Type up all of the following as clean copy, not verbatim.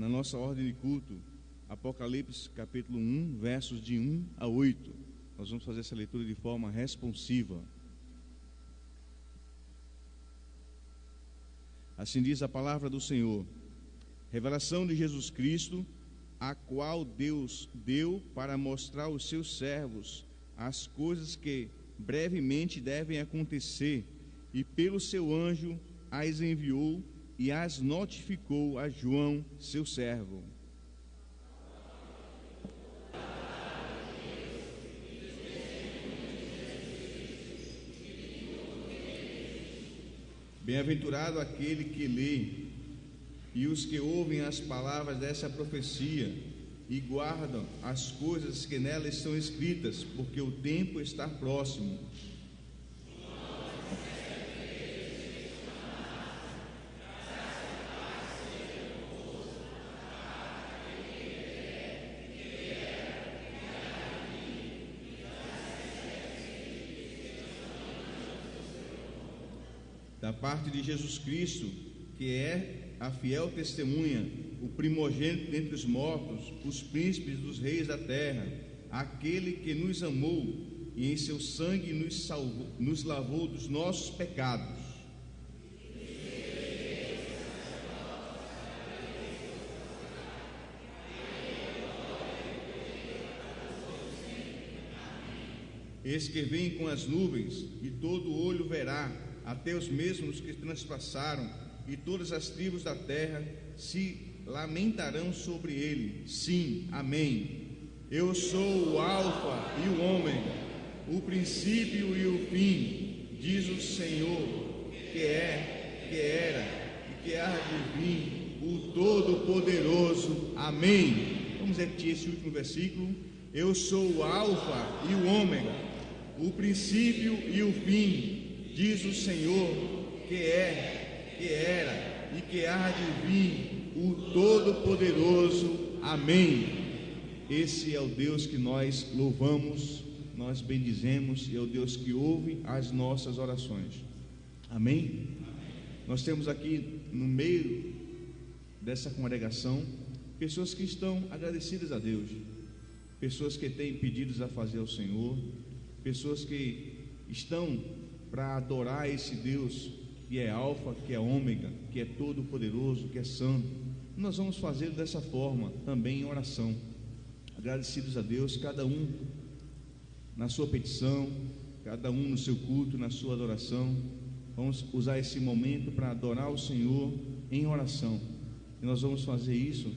na nossa ordem de culto, Apocalipse capítulo 1, versos de 1 a 8. Nós vamos fazer essa leitura de forma responsiva. Assim diz a palavra do Senhor: revelação de Jesus Cristo, a qual Deus deu para mostrar aos seus servos as coisas que brevemente devem acontecer, e pelo seu anjo as enviou e as notificou a João, seu servo. Bem-aventurado aquele que lê e os que ouvem as palavras dessa profecia e guardam as coisas que nela estão escritas, porque o tempo está próximo. Da parte de Jesus Cristo, que é a fiel testemunha, o primogênito dentre os mortos, os príncipes dos reis da terra, aquele que nos amou e em seu sangue nos salvou, nos lavou dos nossos pecados. Eis que vem com as nuvens, e todo olho verá, até os mesmos que transpassaram, e todas as tribos da terra se lamentarão sobre ele. Sim, amém. Eu sou o Alfa e o Ômega, o princípio e o fim, diz o Senhor, que é, que era e que há de vir, o Todo-Poderoso. Amém. Vamos repetir esse último versículo. Eu sou o Alfa e o Ômega, o princípio e o fim, diz o Senhor, que é, que era e que há de vir, o Todo-Poderoso. Amém. Esse é o Deus que nós louvamos, nós bendizemos, e é o Deus que ouve as nossas orações. Amém? Nós temos aqui no meio dessa congregação pessoas que estão agradecidas a Deus, pessoas que têm pedidos a fazer ao Senhor, pessoas que estão para adorar esse Deus que é Alfa, que é Ômega, que é todo-poderoso, que é santo. Nós vamos fazer dessa forma também em oração, agradecidos a Deus, cada um na sua petição, cada um no seu culto, na sua adoração. Vamos usar esse momento para adorar o Senhor em oração, e nós vamos fazer isso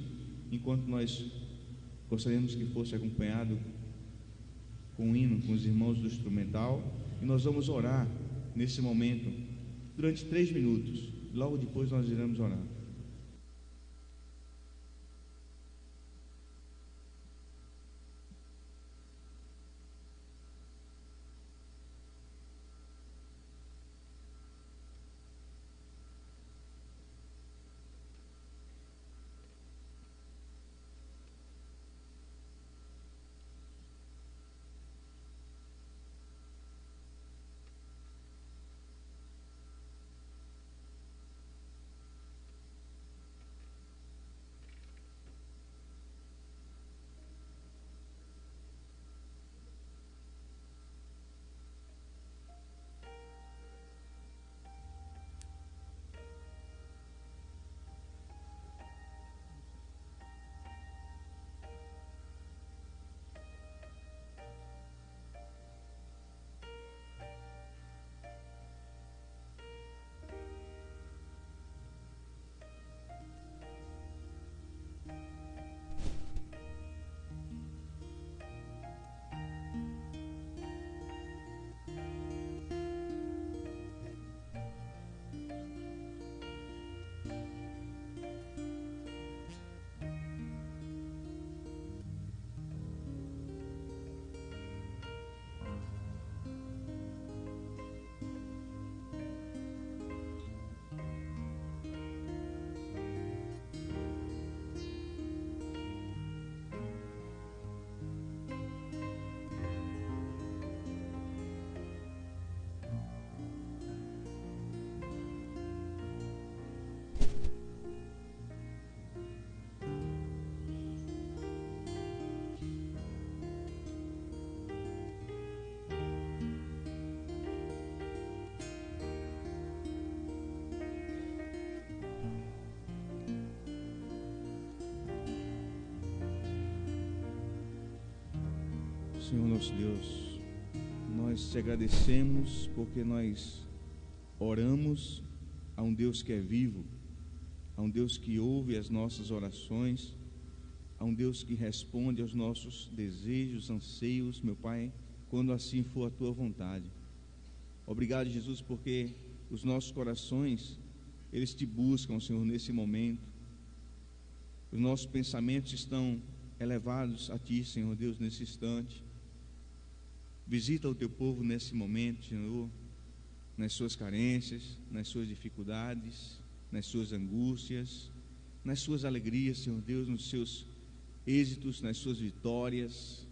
enquanto nós gostaríamos que fosse acompanhado com um hino, com os irmãos do instrumental, e nós vamos orar nesse momento durante 3 minutos. Logo depois nós iremos orar. Senhor nosso Deus, nós te agradecemos porque nós oramos a um Deus que é vivo, a um Deus que ouve as nossas orações, a um Deus que responde aos nossos desejos, anseios, meu Pai, quando assim for a tua vontade. Obrigado, Jesus, porque os nossos corações, eles te buscam, Senhor, nesse momento. Os nossos pensamentos estão elevados a ti, Senhor Deus, nesse instante. Visita o teu povo nesse momento, Senhor, nas suas carências, nas suas dificuldades, nas suas angústias, nas suas alegrias, Senhor Deus, nos seus êxitos, nas suas vitórias.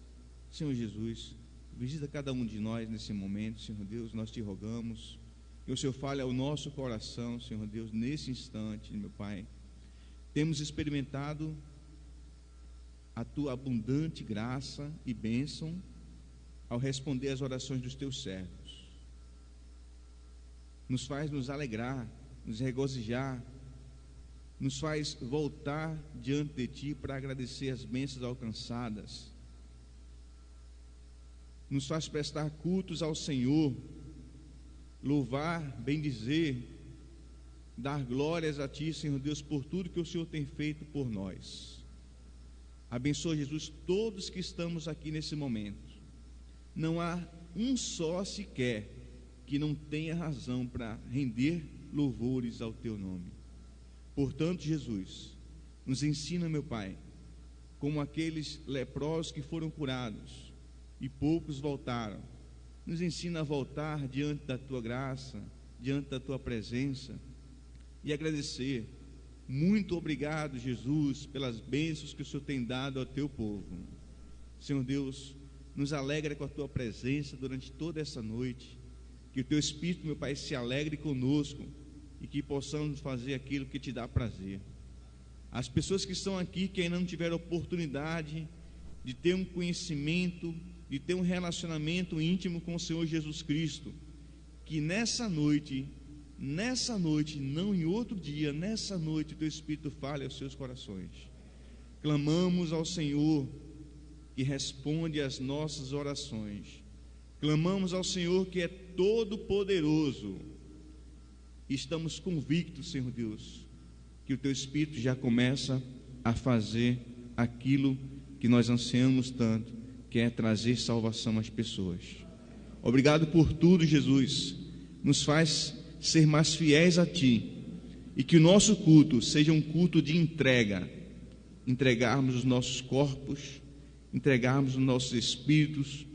Senhor Jesus, visita cada um de nós nesse momento, Senhor Deus, nós te rogamos que o Senhor fale ao nosso coração, Senhor Deus, nesse instante, meu Pai. Temos experimentado a tua abundante graça e bênção ao responder às orações dos teus servos. Nos faz nos alegrar, nos regozijar, nos faz voltar diante de ti para agradecer as bênçãos alcançadas, nos faz prestar cultos ao Senhor, louvar, bendizer, dar glórias a ti, Senhor Deus, por tudo que o Senhor tem feito por nós. Abençoa, Jesus, todos que estamos aqui nesse momento. Não há um só sequer que não tenha razão para render louvores ao teu nome. Portanto, Jesus, nos ensina, meu Pai, como aqueles leprosos que foram curados e poucos voltaram. Nos ensina a voltar diante da tua graça, diante da tua presença e agradecer. Muito obrigado, Jesus, pelas bênçãos que o Senhor tem dado ao teu povo. Senhor Deus, nos alegra com a tua presença durante toda essa noite. Que o teu Espírito, meu Pai, se alegre conosco e que possamos fazer aquilo que te dá prazer. As pessoas que estão aqui, que ainda não tiveram oportunidade de ter um conhecimento, de ter um relacionamento íntimo com o Senhor Jesus Cristo, que nessa noite, não em outro dia, nessa noite, o teu Espírito fale aos seus corações. Clamamos ao Senhor, que responde às nossas orações. Clamamos ao Senhor, que é todo poderoso. Estamos convictos, Senhor Deus, que o teu Espírito já começa a fazer aquilo que nós ansiamos tanto, que é trazer salvação às pessoas. Obrigado por tudo, Jesus. Nos faz ser mais fiéis a ti, e que o nosso culto seja um culto de entrega, entregarmos os nossos corpos, entregarmos os nossos espíritos,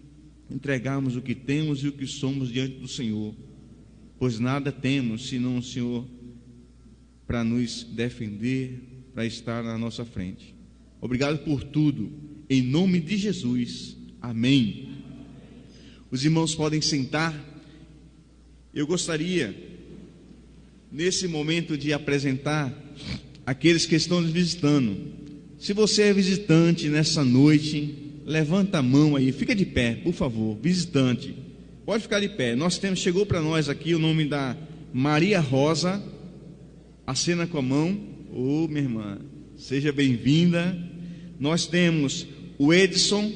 entregarmos o que temos e o que somos diante do Senhor, pois nada temos senão o Senhor para nos defender, para estar na nossa frente. Obrigado por tudo, em nome de Jesus, amém. Os irmãos podem sentar. Eu gostaria, nesse momento, de apresentar aqueles que estão nos visitando. Se você é visitante nessa noite, levanta a mão aí, fica de pé, por favor. Visitante, pode ficar de pé. Chegou para nós aqui o nome da Maria Rosa. Acena com a mão. Ô, minha irmã, seja bem-vinda. Nós temos o Edson,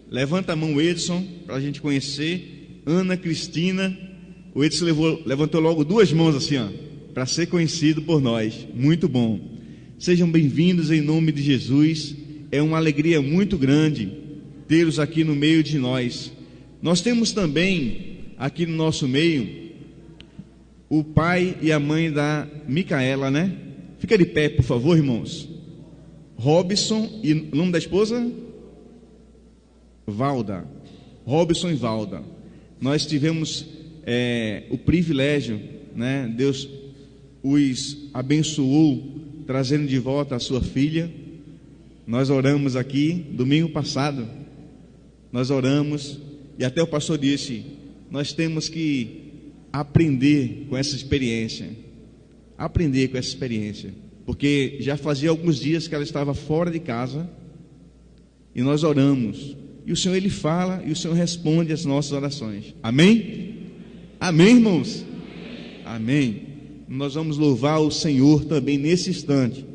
levanta a mão, Edson, para a gente conhecer. Ana Cristina. O Edson levantou logo duas mãos assim, ó, para ser conhecido por nós. Muito bom. Sejam bem-vindos em nome de Jesus. É uma alegria muito grande tê-los aqui no meio de nós. Nós temos também aqui no nosso meio o pai e a mãe da Micaela, né? Fica de pé, por favor, irmãos. Robson e o nome da esposa? Valda. Robson e Valda. Nós tivemos o privilégio, né? Deus os abençoou, trazendo de volta a sua filha. Nós oramos aqui, domingo passado, nós oramos, e até o pastor disse, nós temos que aprender com essa experiência, porque já fazia alguns dias que ela estava fora de casa, e nós oramos, e o Senhor, Ele fala, e o Senhor responde às nossas orações. Amém? Amém, irmãos? Amém. Nós vamos louvar o Senhor também nesse instante,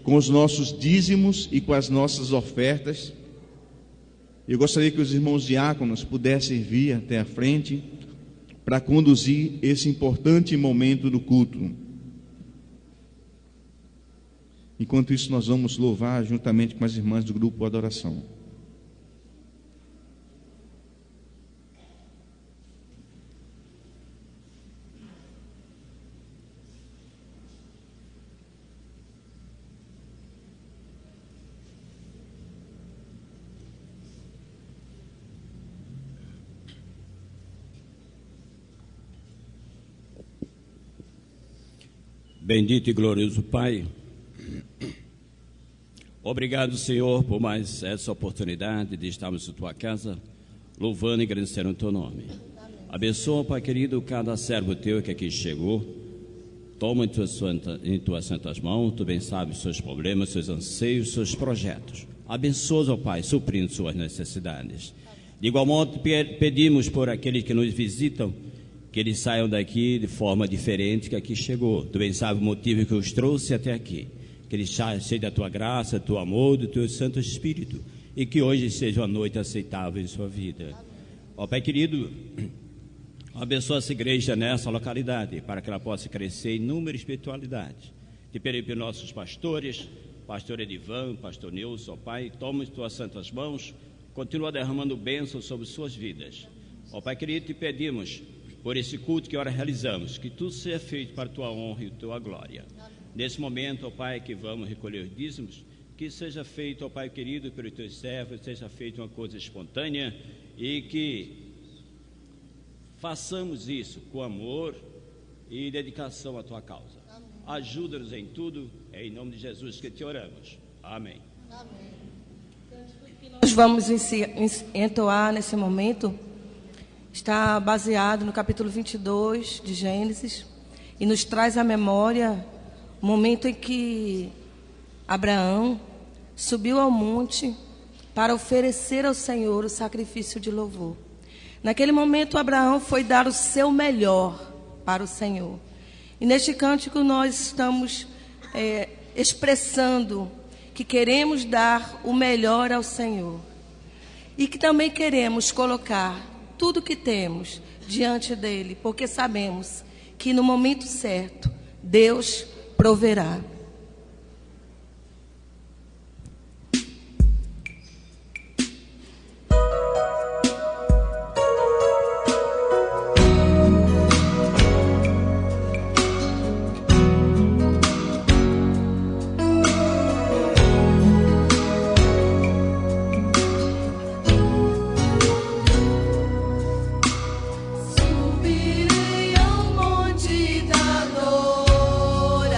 com os nossos dízimos e com as nossas ofertas. Eu gostaria que os irmãos diáconos pudessem vir até a frente para conduzir esse importante momento do culto. Enquanto isso, nós vamos louvar juntamente com as irmãs do grupo Adoração. Bendito e glorioso Pai, obrigado, Senhor, por mais essa oportunidade de estarmos em Tua casa, louvando e agradecendo o Teu nome. Abençoa, Pai querido, cada servo Teu que aqui chegou. Toma em Tuas santas mãos, Tu bem sabes os seus problemas, seus anseios, seus projetos. Abençoa, ó Pai, suprindo suas necessidades. De igual modo, pedimos por aqueles que nos visitam, que eles saiam daqui de forma diferente que aqui chegou. Tu bem sabe o motivo que os trouxe até aqui. Que eles sejam da Tua graça, do Teu amor, do Teu Santo Espírito. E que hoje seja uma noite aceitável em sua vida. Ó Pai querido, abençoa essa igreja nessa localidade, para que ela possa crescer em número e espiritualidade. Te pedimos pelos nossos pastores, pastor Edivan, pastor Nilson, ó Pai, toma em Tuas santas mãos, continua derramando bênçãos sobre suas vidas. Ó Pai querido, te pedimos por esse culto que ora realizamos, que tudo seja feito para a Tua honra e a Tua glória. Nesse momento, ó Pai, que vamos recolher os dízimos, que seja feito, ó Pai querido, pelos Teus servos, seja feita uma coisa espontânea e que façamos isso com amor e dedicação à Tua causa. Ajuda-nos em tudo, é em nome de Jesus que te oramos. Amém. Amém. Nós vamos entoar nesse momento está baseado no capítulo 22 de Gênesis e nos traz à memória o momento em que Abraão subiu ao monte para oferecer ao Senhor o sacrifício de louvor. Naquele momento, Abraão foi dar o seu melhor para o Senhor. E neste cântico nós estamos expressando que queremos dar o melhor ao Senhor. E que também queremos colocar tudo que temos diante dele, porque sabemos que no momento certo, Deus proverá. Subirei ao monte da adoração.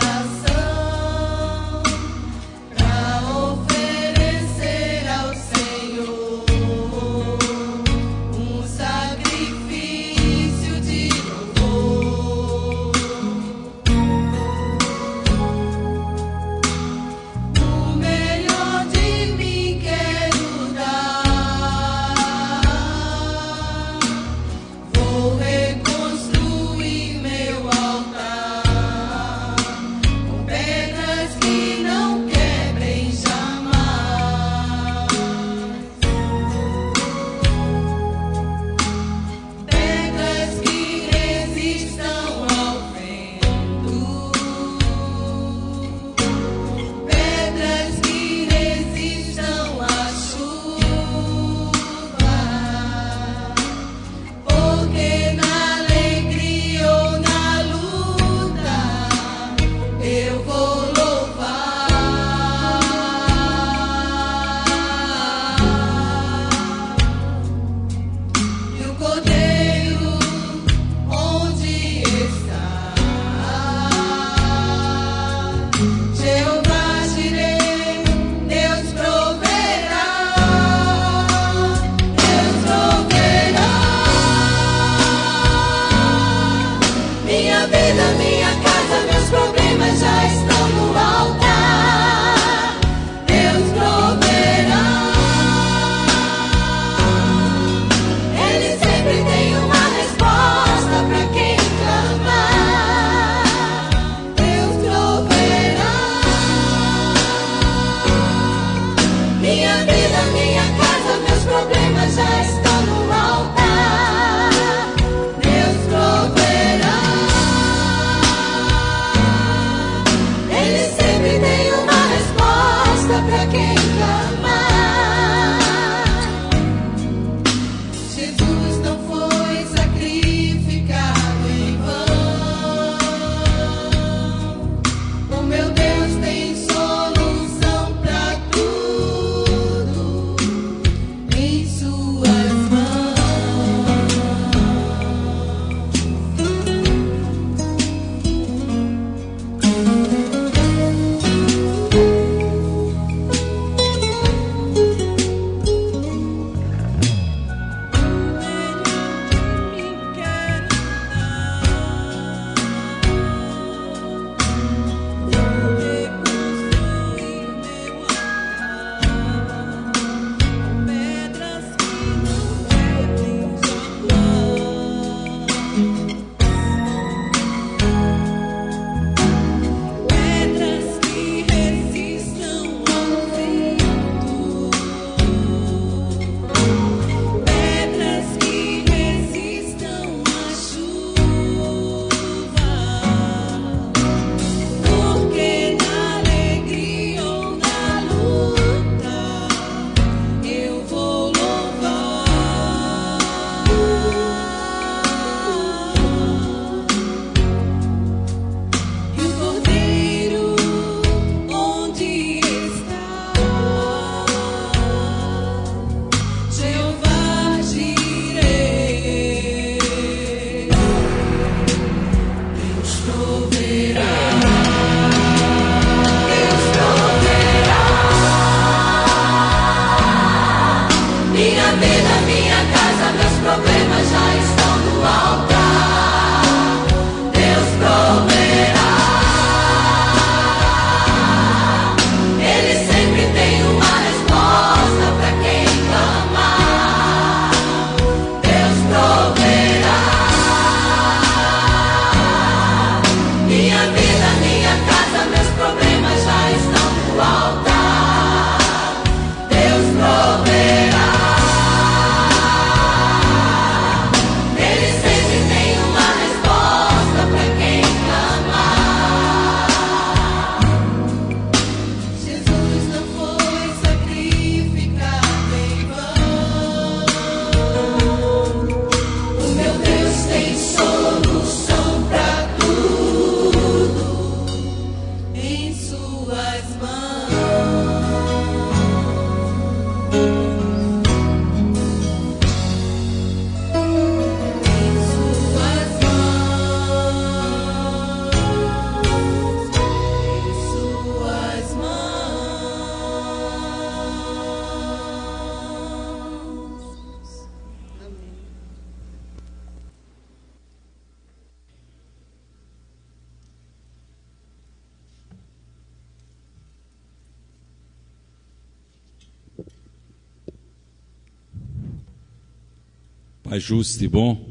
Pai justo e bom,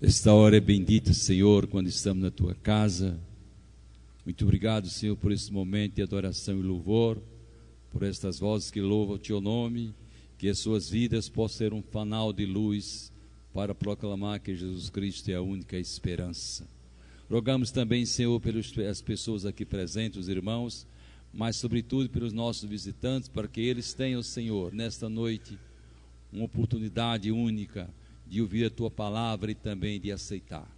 esta hora é bendita, Senhor, quando estamos na Tua casa. Muito obrigado, Senhor, por esse momento de adoração e louvor, por estas vozes que louvam o Teu nome, que as suas vidas possam ser um fanal de luz para proclamar que Jesus Cristo é a única esperança. Rogamos também, Senhor, pelas pessoas aqui presentes, os irmãos, mas sobretudo pelos nossos visitantes, para que eles tenham, Senhor, nesta noite, uma oportunidade única de ouvir a Tua palavra e também de aceitar.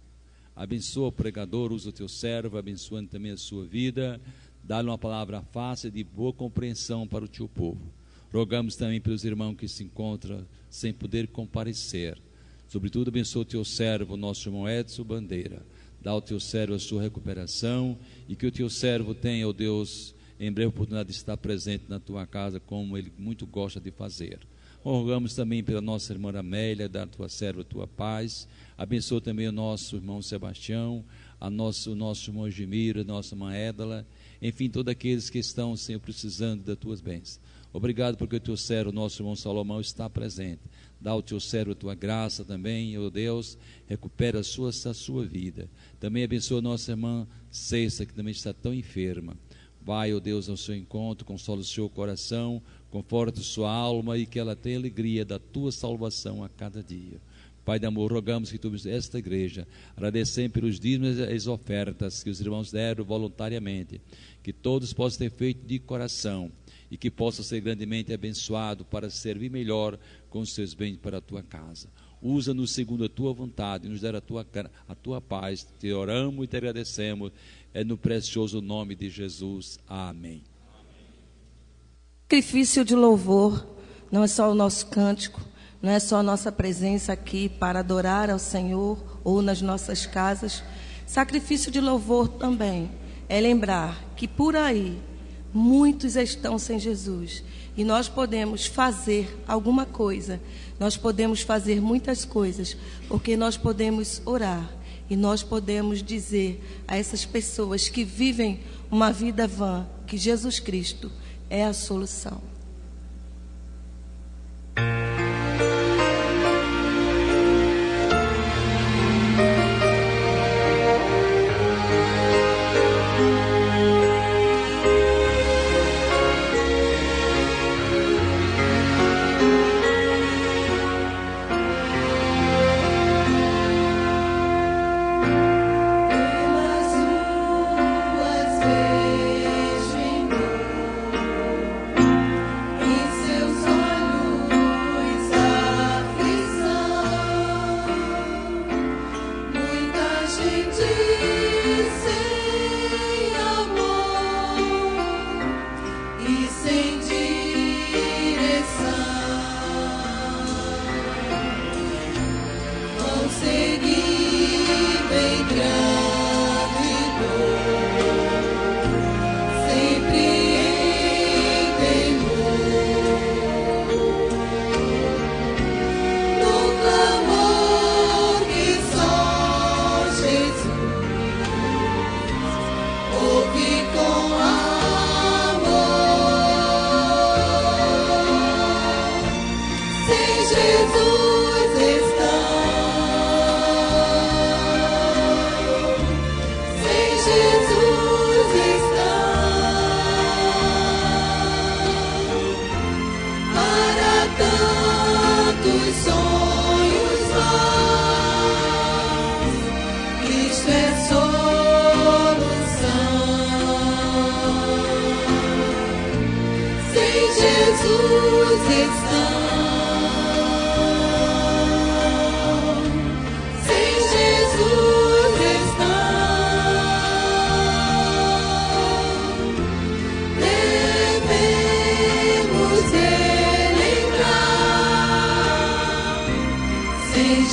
Abençoa o pregador, usa o Teu servo, abençoando também a sua vida, dá-lhe uma palavra fácil de boa compreensão para o Teu povo. Rogamos também pelos irmãos que se encontram sem poder comparecer. Sobretudo abençoa o Teu servo, nosso irmão Edson Bandeira. Dá ao Teu servo a sua recuperação e que o Teu servo tenha, ó Deus, em breve oportunidade de estar presente na Tua casa, como ele muito gosta de fazer. Rogamos também pela nossa irmã Amélia, da Tua serva, a Tua paz. Abençoa também o nosso irmão Sebastião, o nosso irmão Gemiro, a nossa irmã Édala, enfim, todos aqueles que estão, Senhor, precisando das Tuas bênçãos. Obrigado porque o Teu servo, o nosso irmão Salomão, está presente. Dá ao Teu servo a Tua graça também, ó Deus, recupera a sua vida. Também abençoa a nossa irmã Cessa, que também está tão enferma. Vai, ó Deus, ao seu encontro, consola o seu coração, conforta sua alma e que ela tenha alegria da Tua salvação a cada dia. Pai de amor, rogamos que Tu esta igreja, agradecendo pelos dízimos e as ofertas que os irmãos deram voluntariamente, que todos possam ter feito de coração e que possam ser grandemente abençoados para servir melhor com os Teus bens para a Tua casa. Usa-nos segundo a Tua vontade, nos dar a Tua paz. Te oramos e Te agradecemos, é no precioso nome de Jesus. Amém. Sacrifício de louvor não é só o nosso cântico, não é só a nossa presença aqui para adorar ao Senhor ou nas nossas casas. Sacrifício de louvor também é lembrar que por aí muitos estão sem Jesus e nós podemos fazer alguma coisa, nós podemos fazer muitas coisas, porque nós podemos orar e nós podemos dizer a essas pessoas que vivem uma vida vã que Jesus Cristo é a solução.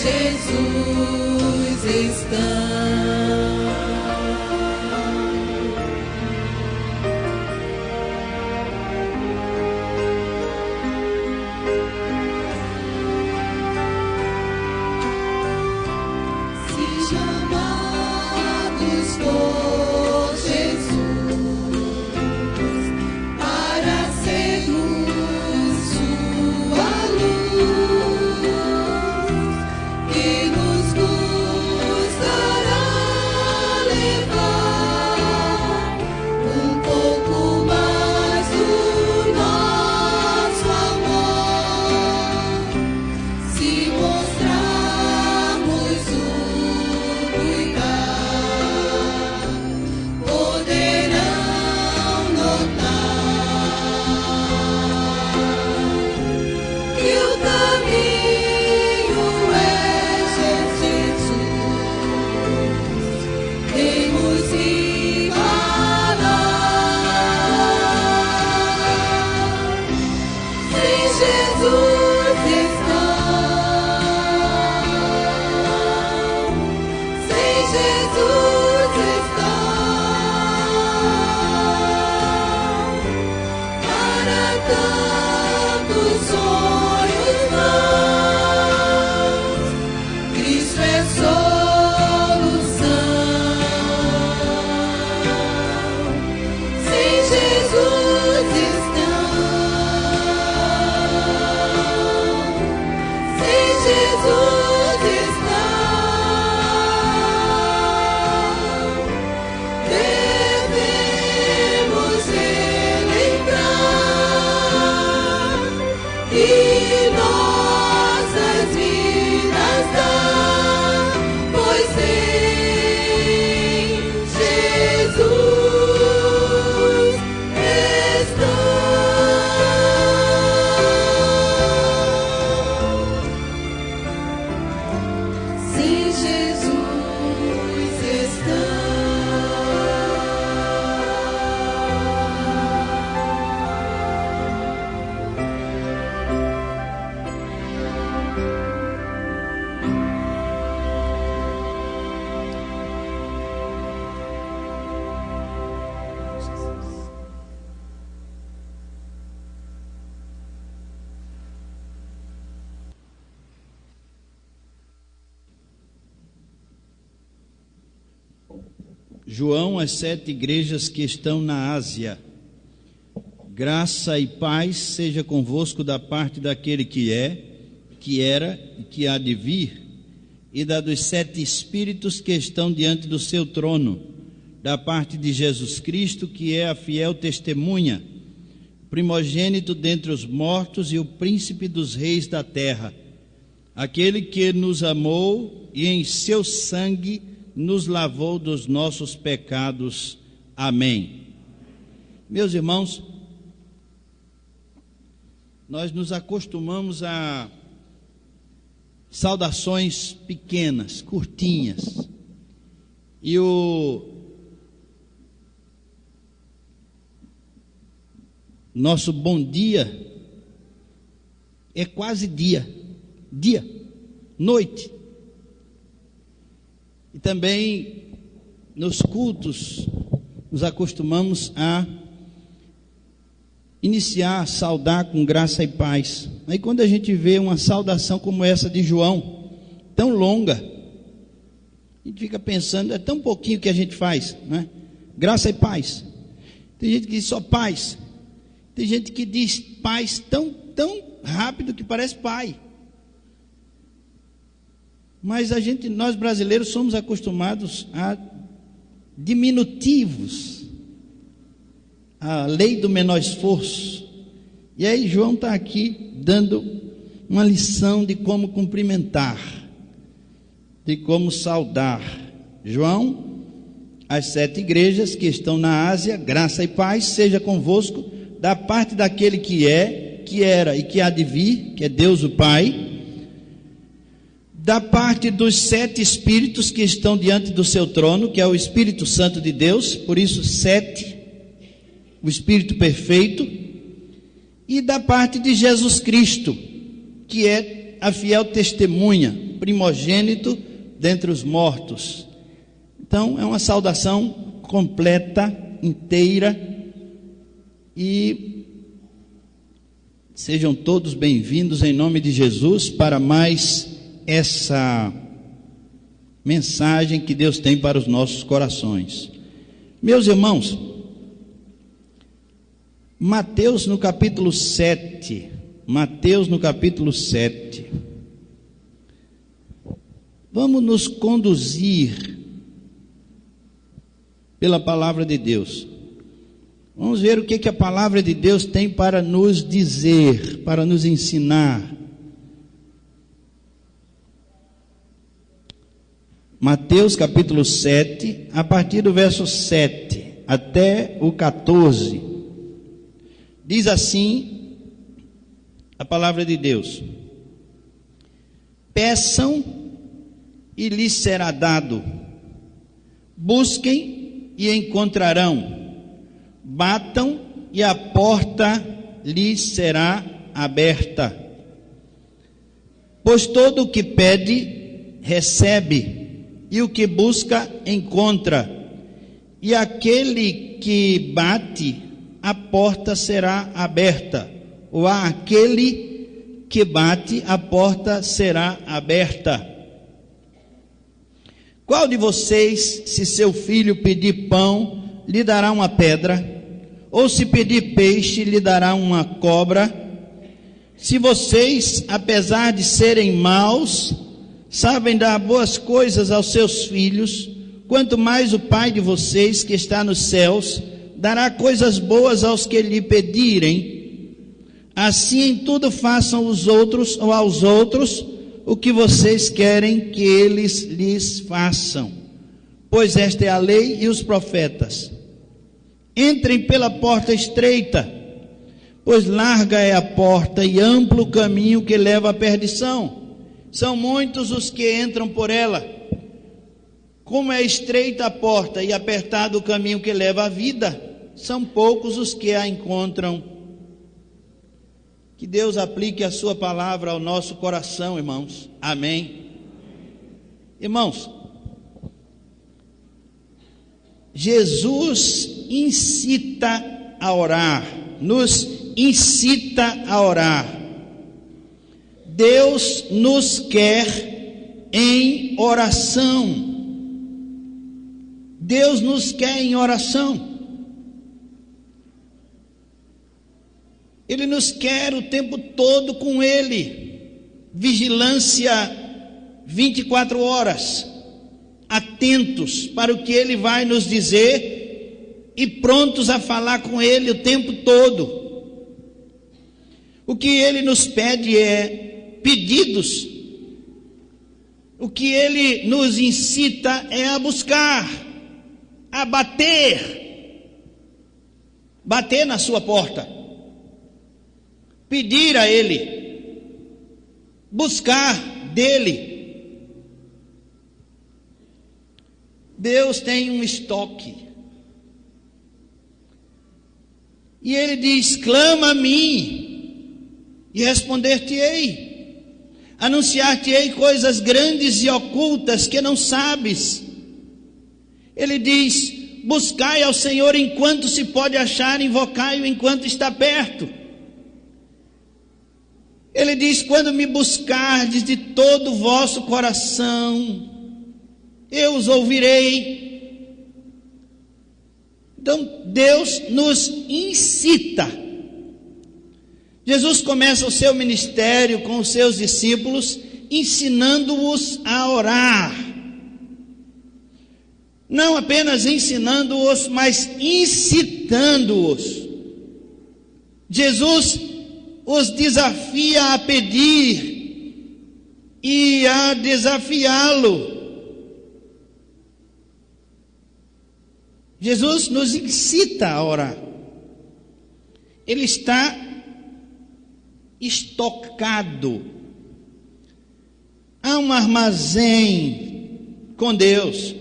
Jesus estão. João, às 7 igrejas que estão na Ásia. Graça e paz seja convosco da parte daquele que é, que era e que há de vir, e da dos 7 espíritos que estão diante do seu trono, da parte de Jesus Cristo, que é a fiel testemunha, primogênito dentre os mortos e o príncipe dos reis da terra, aquele que nos amou e em seu sangue nos lavou dos nossos pecados. Amém. Meus irmãos, nós nos acostumamos a saudações pequenas, curtinhas, e o nosso bom dia é quase dia, noite. E também nos cultos nos acostumamos a iniciar, saudar com graça e paz. Aí quando a gente vê uma saudação como essa de João, tão longa, a gente fica pensando, é tão pouquinho que a gente faz, né? Graça e paz. Tem gente que diz só paz. Tem gente que diz paz tão rápido que parece pai. Mas nós brasileiros somos acostumados a diminutivos, a lei do menor esforço. E aí João está aqui dando uma lição de como cumprimentar, de como saudar. João, às 7 igrejas que estão na Ásia, graça e paz seja convosco da parte daquele que é, que era e que há de vir, que é Deus o Pai, da parte dos 7 espíritos que estão diante do seu trono, que é o Espírito Santo de Deus, por isso 7, o Espírito perfeito, e da parte de Jesus Cristo, que é a fiel testemunha, primogênito dentre os mortos. Então, é uma saudação completa, inteira, e sejam todos bem-vindos em nome de Jesus para mais essa mensagem que Deus tem para os nossos corações. Meus irmãos, Mateus no capítulo 7, vamos nos conduzir pela palavra de Deus. Vamos ver o que a palavra de Deus tem para nos dizer, para nos ensinar. Mateus capítulo 7, a partir do verso 7 até o 14, diz assim a palavra de Deus: peçam e lhes será dado, busquem e encontrarão, batam e a porta lhes será aberta. Pois todo o que pede, recebe, e o que busca, encontra, e aquele que bate, a porta será aberta, ou aquele que bate, a porta será aberta. Qual de vocês, se seu filho pedir pão, lhe dará uma pedra? Ou se pedir peixe, lhe dará uma cobra? Se vocês, apesar de serem maus, sabem dar boas coisas aos seus filhos, quanto mais o Pai de vocês, que está nos céus, dará coisas boas aos que lhe pedirem. Assim em tudo façam os outros ou aos outros o que vocês querem que eles lhes façam, pois esta é a lei e os profetas. Entrem pela porta estreita, pois larga é a porta e amplo o caminho que leva à perdição. São muitos os que entram por ela. Como é estreita a porta e apertado o caminho que leva à vida, são poucos os que a encontram. Que Deus aplique a sua palavra ao nosso coração, irmãos. Amém. Irmãos, Jesus incita a orar, nos incita a orar. Deus nos quer em oração. Deus nos quer em oração. Ele nos quer o tempo todo com Ele. Vigilância 24 horas. Atentos para o que Ele vai nos dizer e prontos a falar com Ele o tempo todo. O que Ele nos pede é pedidos. O que Ele nos incita é a buscar, a bater na sua porta, pedir a Ele, buscar dEle. Deus tem um estoque, e Ele diz: clama a mim, e responder-te-ei, anunciar-te-ei coisas grandes e ocultas que não sabes. Ele diz: buscai ao Senhor enquanto se pode achar, invocai-o enquanto está perto. Ele diz: quando me buscardes de todo o vosso coração, eu os ouvirei. Então Deus nos incita. Jesus começa o seu ministério com os seus discípulos, ensinando-os a orar. Não apenas ensinando-os, mas incitando-os. Jesus os desafia a pedir e a desafiá-lo. Jesus nos incita a orar. Ele está estocado. Há um armazém com Deus,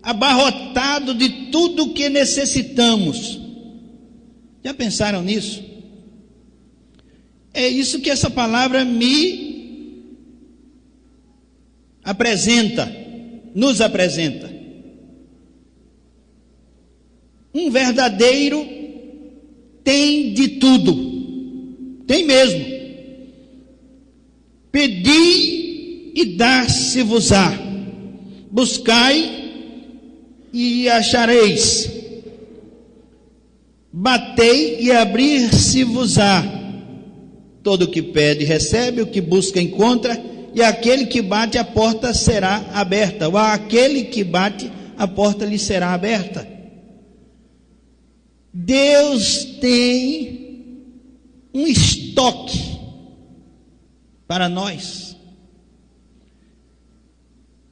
abarrotado de tudo o que necessitamos. Já pensaram nisso? É isso que essa palavra me nos apresenta um verdadeiro tem de tudo, tem mesmo. Pedi e dar-se-vos-á, buscai e achareis, batei e abrir-se-vos-á. Todo o que pede recebe, o que busca encontra, e aquele que bate a porta será aberta, ou aquele que bate a porta lhe será aberta. Deus tem um estoque para nós.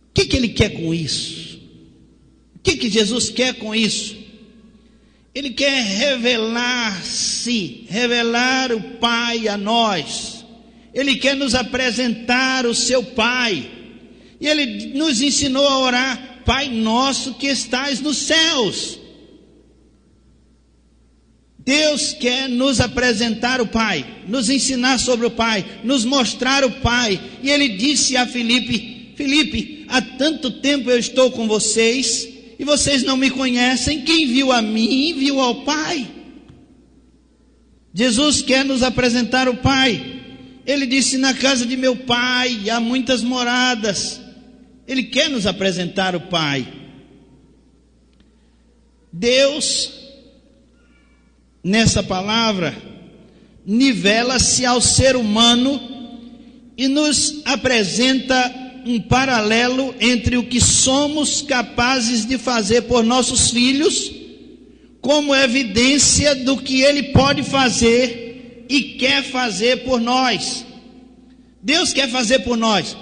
O que Ele quer com isso? O que Jesus quer com isso? Ele quer revelar-se, revelar o Pai a nós. Ele quer nos apresentar o seu Pai. E Ele nos ensinou a orar: Pai nosso que estais nos céus. Deus quer nos apresentar o Pai, nos ensinar sobre o Pai, nos mostrar o Pai. E Ele disse a Filipe: Filipe, há tanto tempo eu estou com vocês e vocês não me conhecem. Quem viu a mim, viu ao Pai. Jesus quer nos apresentar o Pai. Ele disse: na casa de meu Pai há muitas moradas. Ele quer nos apresentar o Pai. Deus, nessa palavra, nivela-se ao ser humano e nos apresenta um paralelo entre o que somos capazes de fazer por nossos filhos, como evidência do que Ele pode fazer e quer fazer por nós. Deus quer fazer por nós,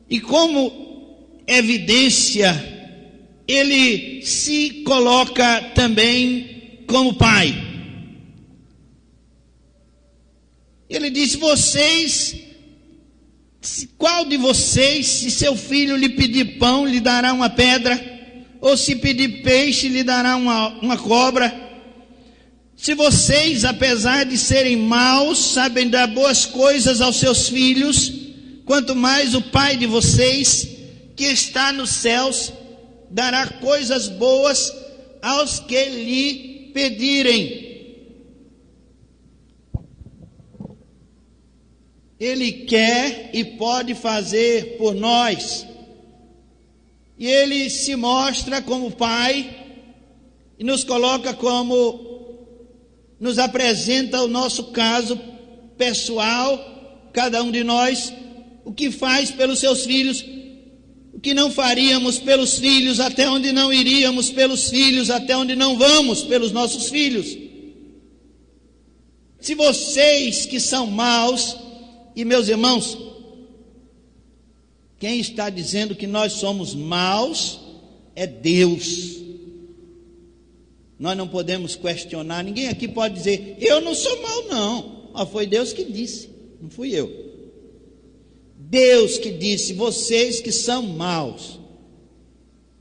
e como evidência, Ele se coloca também como Pai. Ele disse: qual de vocês, se seu filho lhe pedir pão, lhe dará uma pedra? Ou se pedir peixe, lhe dará uma cobra? Se vocês, apesar de serem maus, sabem dar boas coisas aos seus filhos, quanto mais o Pai de vocês, que está nos céus, dará coisas boas aos que lhe pedirem. Ele quer e pode fazer por nós. E Ele se mostra como Pai e nos coloca nos apresenta o nosso caso pessoal, cada um de nós, o que faz pelos seus filhos, o que não faríamos pelos filhos, até onde não iríamos pelos filhos, até onde não vamos pelos nossos filhos. Se vocês que são maus, e meus irmãos, quem está dizendo que nós somos maus é Deus. Nós não podemos questionar, ninguém aqui pode dizer: eu não sou mau não. Mas foi Deus que disse, não fui eu. Deus que disse: vocês que são maus.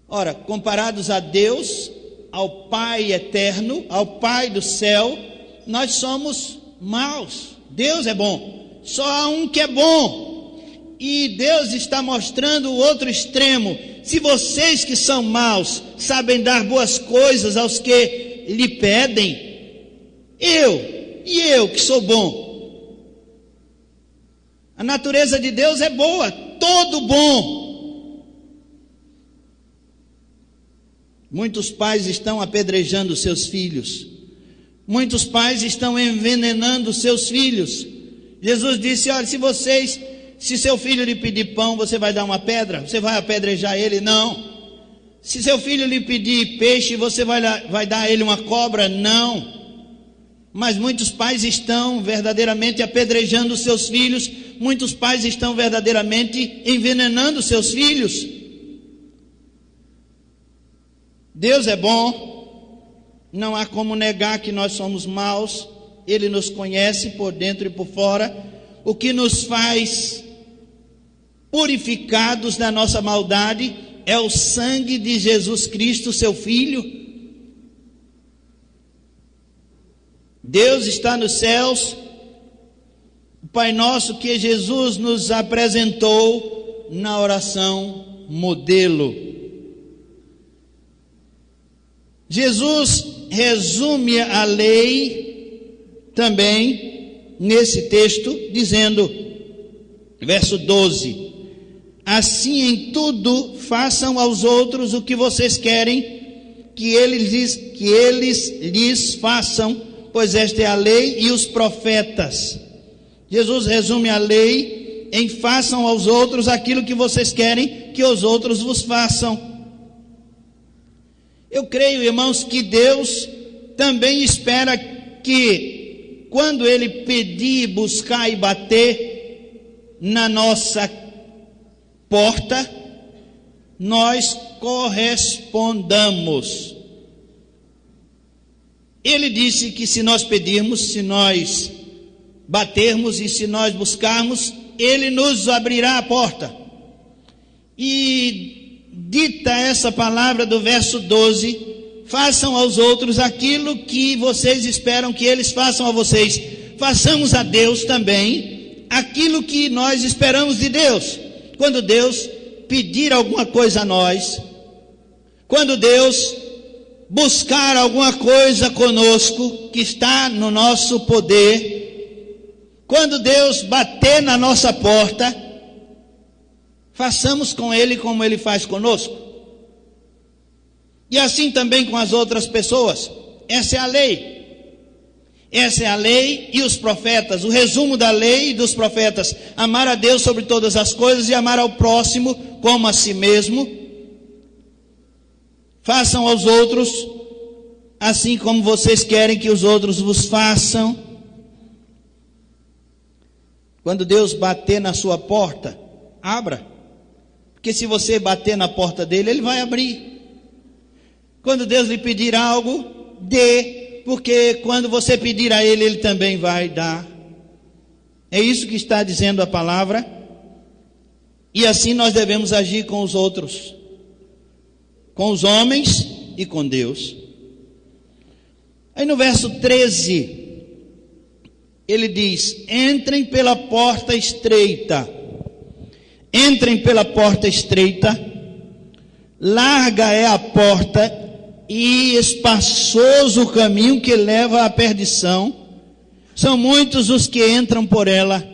Ora, comparados a Deus, ao Pai eterno, ao Pai do céu, nós somos maus. Deus é bom. Só há um que é bom, e Deus está mostrando o outro extremo. Se vocês que são maus sabem dar boas coisas aos que lhe pedem, eu que sou bom. A natureza de Deus é boa, todo bom. Muitos pais estão apedrejando seus filhos, muitos pais estão envenenando seus filhos. Jesus disse: olha, se seu filho lhe pedir pão, você vai dar uma pedra? Você vai apedrejar ele? Não. Se seu filho lhe pedir peixe, você vai dar a ele uma cobra? Não. Mas muitos pais estão verdadeiramente apedrejando seus filhos, muitos pais estão verdadeiramente envenenando seus filhos. Deus é bom, não há como negar que nós somos maus. Ele nos conhece por dentro e por fora. O que nos faz purificados da nossa maldade é o sangue de Jesus Cristo, seu Filho. Deus está nos céus. O Pai nosso que Jesus nos apresentou na oração modelo. Jesus resume a lei também nesse texto, dizendo, verso 12: assim em tudo façam aos outros o que vocês querem que eles lhes façam, pois esta é a lei e os profetas. Jesus resume a lei em façam aos outros aquilo que vocês querem que os outros vos façam. Eu creio, irmãos, que Deus também espera que quando Ele pedir, buscar e bater na nossa porta, nós correspondamos. Ele disse que se nós pedirmos, se nós batermos e se nós buscarmos, Ele nos abrirá a porta. E dita essa palavra do verso 12, façam aos outros aquilo que vocês esperam que eles façam a vocês. Façamos a Deus também aquilo que nós esperamos de Deus. Quando Deus pedir alguma coisa a nós, quando Deus buscar alguma coisa conosco que está no nosso poder, quando Deus bater na nossa porta, façamos com Ele como Ele faz conosco. E assim também com as outras pessoas. Essa é a lei. Essa é a lei e os profetas. O resumo da lei e dos profetas: amar a Deus sobre todas as coisas e amar ao próximo como a si mesmo. Façam aos outros assim como vocês querem que os outros vos façam. Quando Deus bater na sua porta, abra. Porque se você bater na porta dele, Ele vai abrir. Quando Deus lhe pedir algo, dê. Porque quando você pedir a Ele, Ele também vai dar. É isso que está dizendo a palavra. E assim nós devemos agir com os outros, com os homens e com Deus. Aí no verso 13, ele diz: entrem pela porta estreita. Entrem pela porta estreita, larga é a porta e espaçoso o caminho que leva à perdição. São muitos os que entram por ela.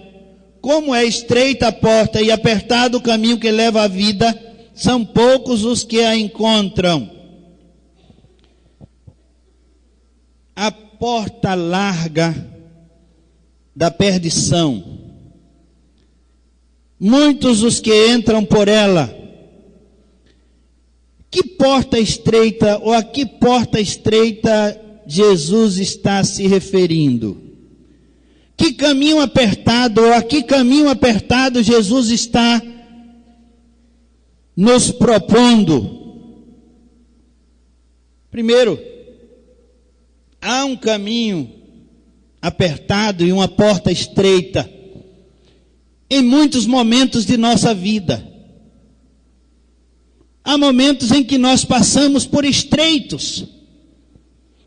Como é estreita a porta e apertado o caminho que leva à vida, são poucos os que a encontram. A porta larga da perdição. Muitos os que entram por ela. Que porta estreita, ou a que porta estreita Jesus está se referindo? Que caminho apertado, ou a que caminho apertado Jesus está nos propondo? Primeiro, há um caminho apertado e uma porta estreita em muitos momentos de nossa vida. Há momentos em que nós passamos por estreitos.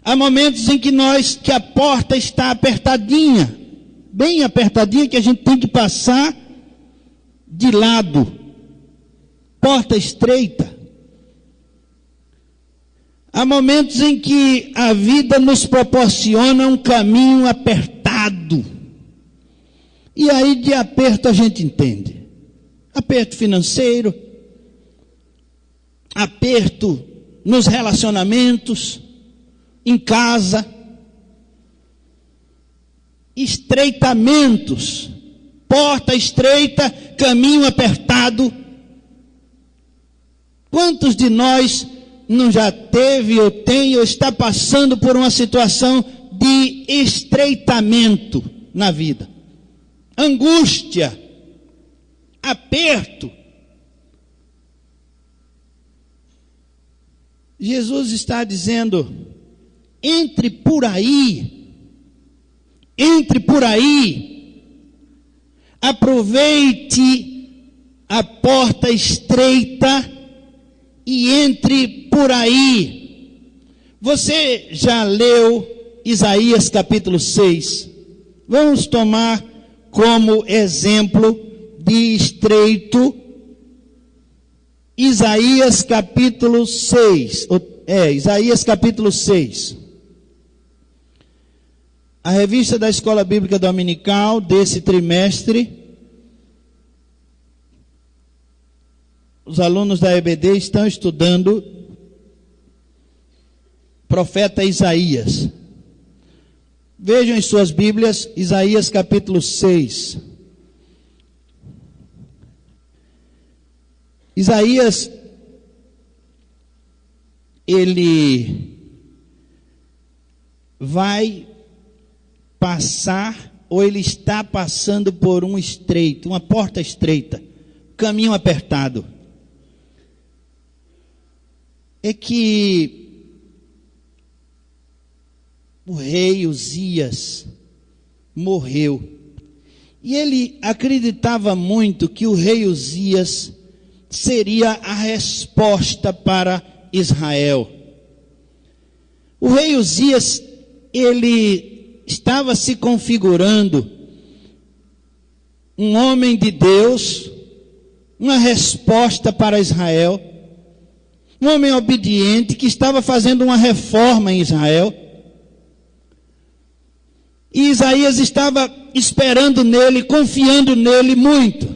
Há momentos em que a porta está apertadinha, bem apertadinha, que a gente tem que passar de lado. Porta estreita. Há momentos em que a vida nos proporciona um caminho apertado. E aí de aperto a gente entende. Aperto financeiro, aperto nos relacionamentos, em casa, estreitamentos, porta estreita, caminho apertado. Quantos de nós não já teve ou tem ou está passando por uma situação de estreitamento na vida? Angústia, aperto. Jesus está dizendo: entre por aí, aproveite a porta estreita e entre por aí. Você já leu Isaías capítulo 6? Vamos tomar como exemplo de estreito Isaías capítulo 6. Isaías capítulo 6. A revista da Escola Bíblica Dominical desse trimestre. Os alunos da EBD estão estudando profeta Isaías. Vejam em suas Bíblias, Isaías capítulo 6. Isaías, ele vai passar, ou ele está passando por uma porta estreita, caminho apertado. É que o rei Uzias morreu. E ele acreditava muito que o rei Uzias seria a resposta para Israel. O rei Uzias, ele estava se configurando um homem de Deus, uma resposta para Israel, um homem obediente que estava fazendo uma reforma em Israel. E Isaías estava esperando nele, confiando nele muito.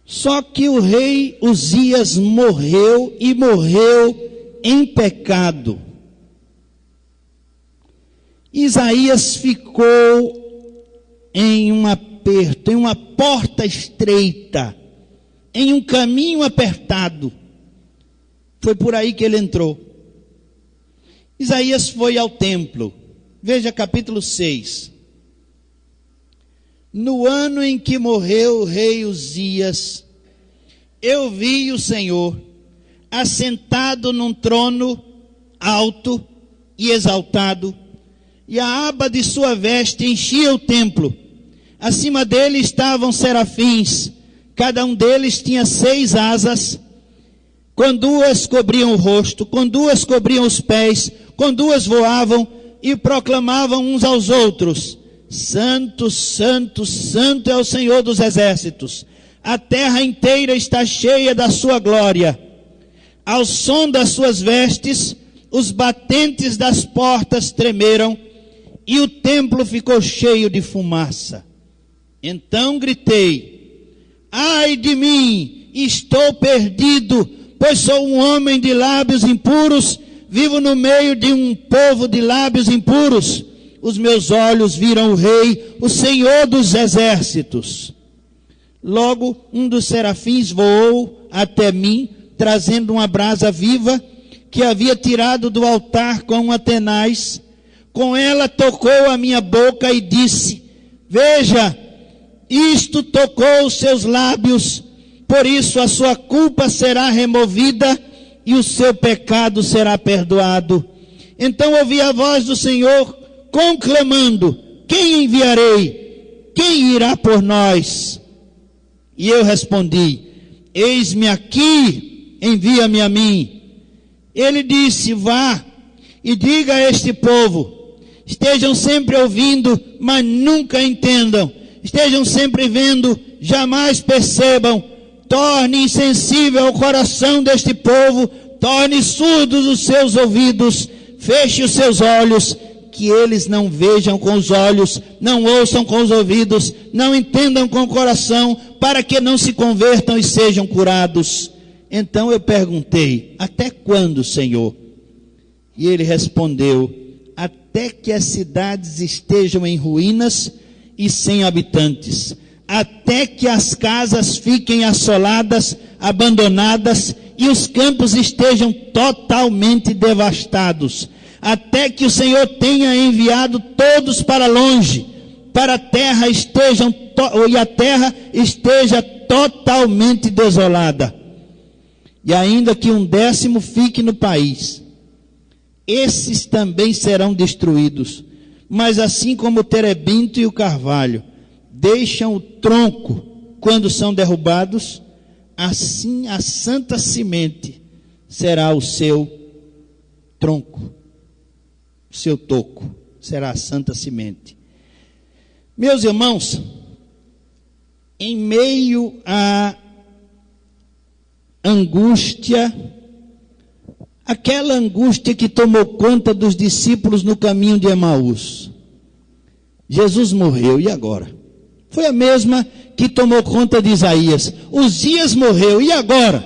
Só que o rei Uzias morreu, e morreu em pecado. Isaías ficou em um aperto, em uma porta estreita, em um caminho apertado. Foi por aí que ele entrou. Isaías foi ao templo. Veja capítulo 6. No ano em que morreu o rei Uzias, eu vi o Senhor assentado num trono alto e exaltado, e a aba de sua veste enchia o templo. Acima dele estavam serafins, cada um deles tinha 6 asas, com 2 cobriam o rosto, com 2 cobriam os pés, com 2 voavam e proclamavam uns aos outros: Santo, Santo, Santo é o Senhor dos exércitos. A terra inteira está cheia da sua glória. Ao som das suas vestes, os batentes das portas tremeram e o templo ficou cheio de fumaça. Então gritei: ai de mim, estou perdido, pois sou um homem de lábios impuros, vivo no meio de um povo de lábios impuros. Os meus olhos viram o Rei, o Senhor dos exércitos. Logo, um dos serafins voou até mim, trazendo uma brasa viva, que havia tirado do altar com uma tenaz. Com ela tocou a minha boca e disse: veja, isto tocou os seus lábios, por isso a sua culpa será removida e o seu pecado será perdoado. Então ouvi a voz do Senhor conclamando: quem enviarei? Quem irá por nós? E eu respondi: eis-me aqui, envia-me a mim. Ele disse: vá e diga a este povo: estejam sempre ouvindo, mas nunca entendam. Estejam sempre vendo, jamais percebam. Torne insensível o coração deste povo, torne surdos os seus ouvidos, feche os seus olhos, que eles não vejam com os olhos, não ouçam com os ouvidos, não entendam com o coração, para que não se convertam e sejam curados. Então eu perguntei: até quando, Senhor? E ele respondeu: até que as cidades estejam em ruínas e sem habitantes, até que as casas fiquem assoladas, abandonadas, e os campos estejam totalmente devastados, até que o Senhor tenha enviado todos para longe, para a terra e a terra esteja totalmente desolada, e ainda que 1/10 fique no país. Esses também serão destruídos, mas assim como o terebinto e o carvalho deixam o tronco quando são derrubados, assim a santa semente será o seu tronco, o seu toco será a santa semente. Meus irmãos, em meio a angústia, aquela angústia que tomou conta dos discípulos no caminho de Emaús. Jesus morreu, e agora? Foi a mesma que tomou conta de Isaías. Uzias morreu, e agora?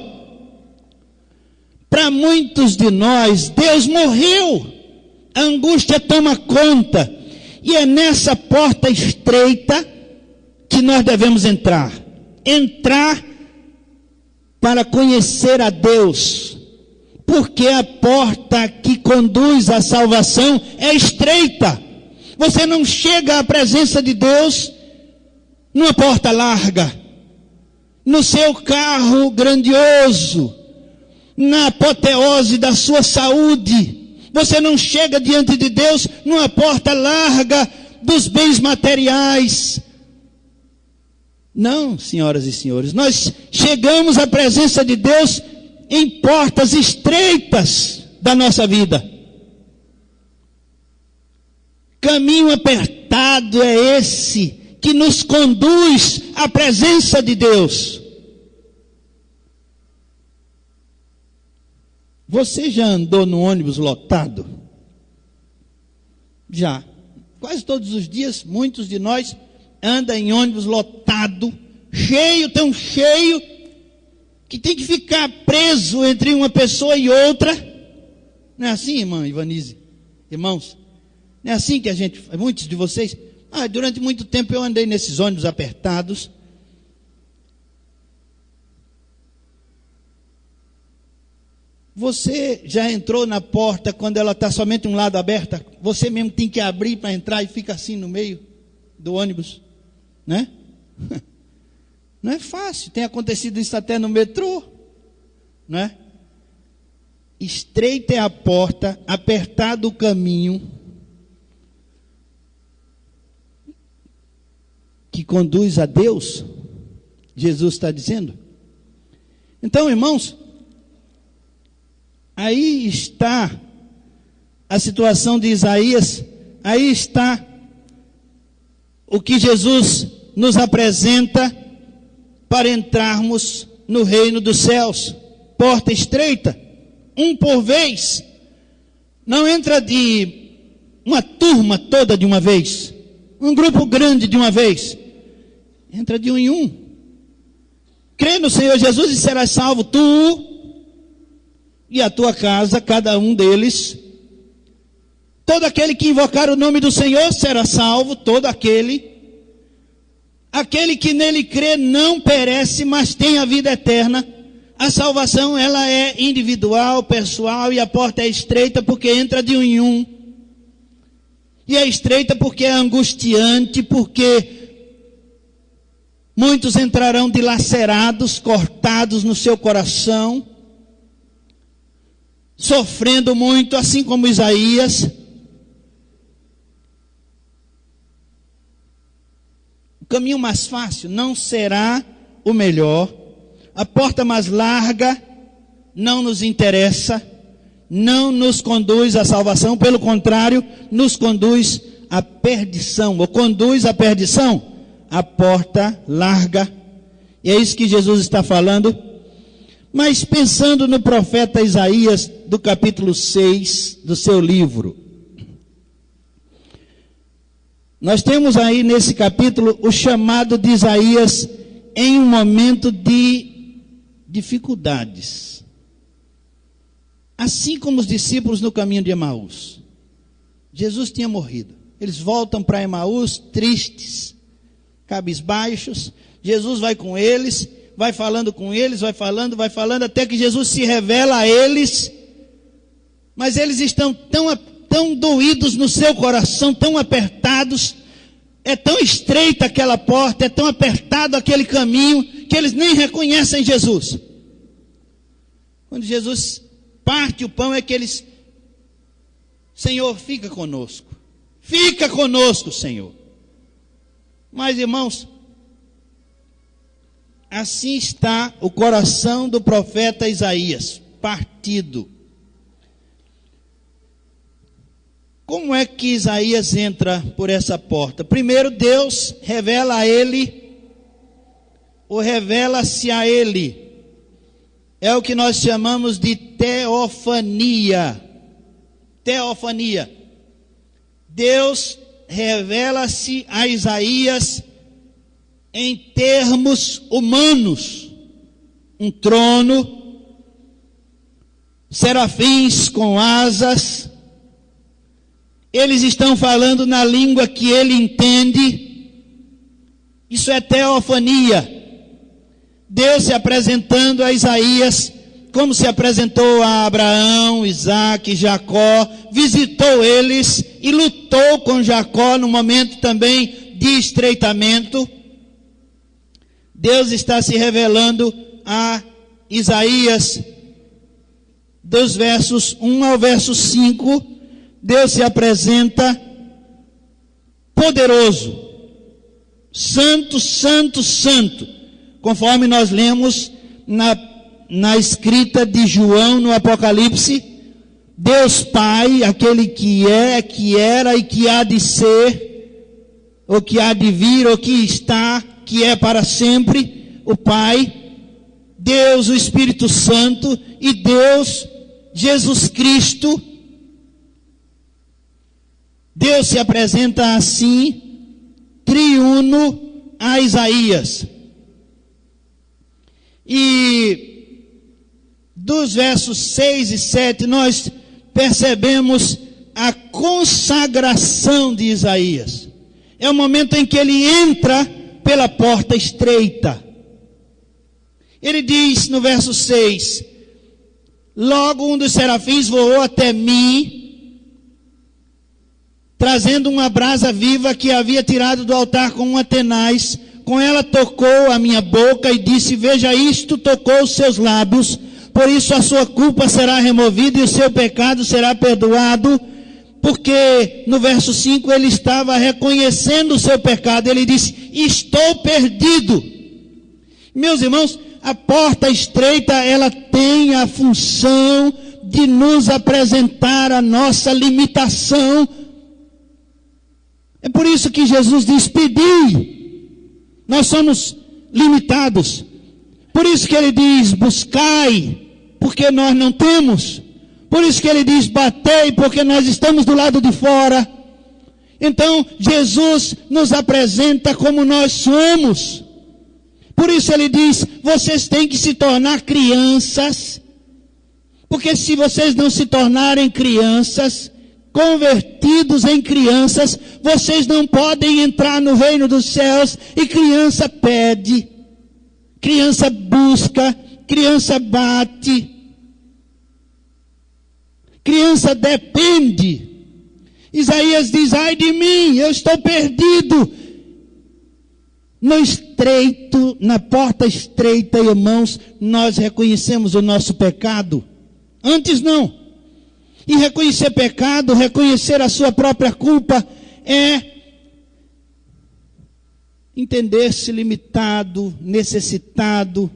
Para muitos de nós, Deus morreu. A angústia toma conta. E é nessa porta estreita que nós devemos entrar. Entrar para conhecer a Deus. Porque a porta que conduz à salvação é estreita. Você não chega à presença de Deus numa porta larga, no seu carro grandioso, na apoteose da sua saúde. Você não chega diante de Deus numa porta larga dos bens materiais. Não, senhoras e senhores, nós chegamos à presença de Deus em portas estreitas da nossa vida. Caminho apertado é esse que nos conduz à presença de Deus. Você já andou no ônibus lotado? Já. Quase todos os dias, muitos de nós andam em ônibus lotado, cheio, tão cheio, que tem que ficar preso entre uma pessoa e outra. Não é assim, irmã Ivanise? Irmãos, não é assim que a gente, muitos de vocês... durante muito tempo eu andei nesses ônibus apertados. Você já entrou na porta quando ela está somente um lado aberta? Você mesmo tem que abrir para entrar e fica assim no meio do ônibus, né? Não é fácil, tem acontecido isso até no metrô, né? Estreita é a porta, apertado o caminho que conduz a Deus, Jesus está dizendo. Então, irmãos, aí está a situação de Isaías, aí está o que Jesus nos apresenta para entrarmos no reino dos céus. Porta estreita, um por vez. Não entra de uma turma toda de uma vez, um grupo grande de uma vez. Entra de um em um. Crê no Senhor Jesus e serás salvo, tu e a tua casa, cada um deles. Todo aquele que invocar o nome do Senhor será salvo, todo aquele. Aquele que nele crê não perece, mas tem a vida eterna. A salvação, ela é individual, pessoal, e a porta é estreita porque entra de um em um. E é estreita porque é angustiante, porque muitos entrarão dilacerados, cortados no seu coração, sofrendo muito, assim como Isaías. O caminho mais fácil não será o melhor. A porta mais larga não nos interessa, não nos conduz à salvação, pelo contrário, nos conduz à perdição, ou conduz à perdição. A porta larga, e é isso que Jesus está falando. Mas pensando no profeta Isaías, do capítulo 6 do seu livro, nós temos aí nesse capítulo o chamado de Isaías em um momento de dificuldades, assim como os discípulos no caminho de Emaús. Jesus tinha morrido, eles voltam para Emaús tristes, cabisbaixos. Jesus vai com eles, vai falando com eles, vai falando, até que Jesus se revela a eles, mas eles estão tão doídos no seu coração, tão apertados, é tão estreita aquela porta, é tão apertado aquele caminho, que eles nem reconhecem Jesus. Quando Jesus parte o pão, é que eles, Senhor, fica conosco, Senhor. Mas, irmãos, assim está o coração do profeta Isaías, partido. Como é que Isaías entra por essa porta? Primeiro, Deus revela a ele, ou revela-se a ele. é o que nós chamamos de teofania. Teofania. Deus revela-se a Isaías em termos humanos. Um trono, serafins com asas. Eles estão falando na língua que ele entende. Isso é teofania. Deus se apresentando a Isaías, como se apresentou a Abraão, Isaque, Jacó, visitou eles e lutou com Jacó no momento também de estreitamento. Deus está se revelando a Isaías, dos versos 1 ao verso 5, Deus se apresenta poderoso, santo, santo, santo, conforme nós lemos na escrita de João no Apocalipse. Deus Pai, aquele que é, que era e que há de ser, ou que há de vir, ou que está, que é para sempre, o Pai, Deus o Espírito Santo e Deus Jesus Cristo. Deus se apresenta assim, triuno a Isaías. E dos versos 6 e 7 nós percebemos a consagração de Isaías. É o momento em que ele entra pela porta estreita. Ele diz no verso 6: logo um dos serafins voou até mim, trazendo uma brasa viva que havia tirado do altar com uma tenaz. Com ela tocou a minha boca e disse: veja, isto tocou os seus lábios, por isso a sua culpa será removida e o seu pecado será perdoado. Porque no verso 5 ele estava reconhecendo o seu pecado. Ele disse: estou perdido. Meus irmãos, a porta estreita, ela tem a função de nos apresentar a nossa limitação. É por isso que Jesus diz: pedi. Nós somos limitados. Por isso que ele diz: buscai, porque nós não temos. Por isso que ele diz: batei, porque nós estamos do lado de fora. Então, Jesus nos apresenta como nós somos. Por isso ele diz: vocês têm que se tornar crianças. Porque se vocês não se tornarem crianças, convertidos em crianças, vocês não podem entrar no reino dos céus. E criança pede, criança busca, criança bate, criança depende. Isaías diz: ai de mim, eu estou perdido. No estreito, na porta estreita, irmãos, nós reconhecemos o nosso pecado. Antes não. E reconhecer pecado, reconhecer a sua própria culpa, é entender-se limitado, necessitado.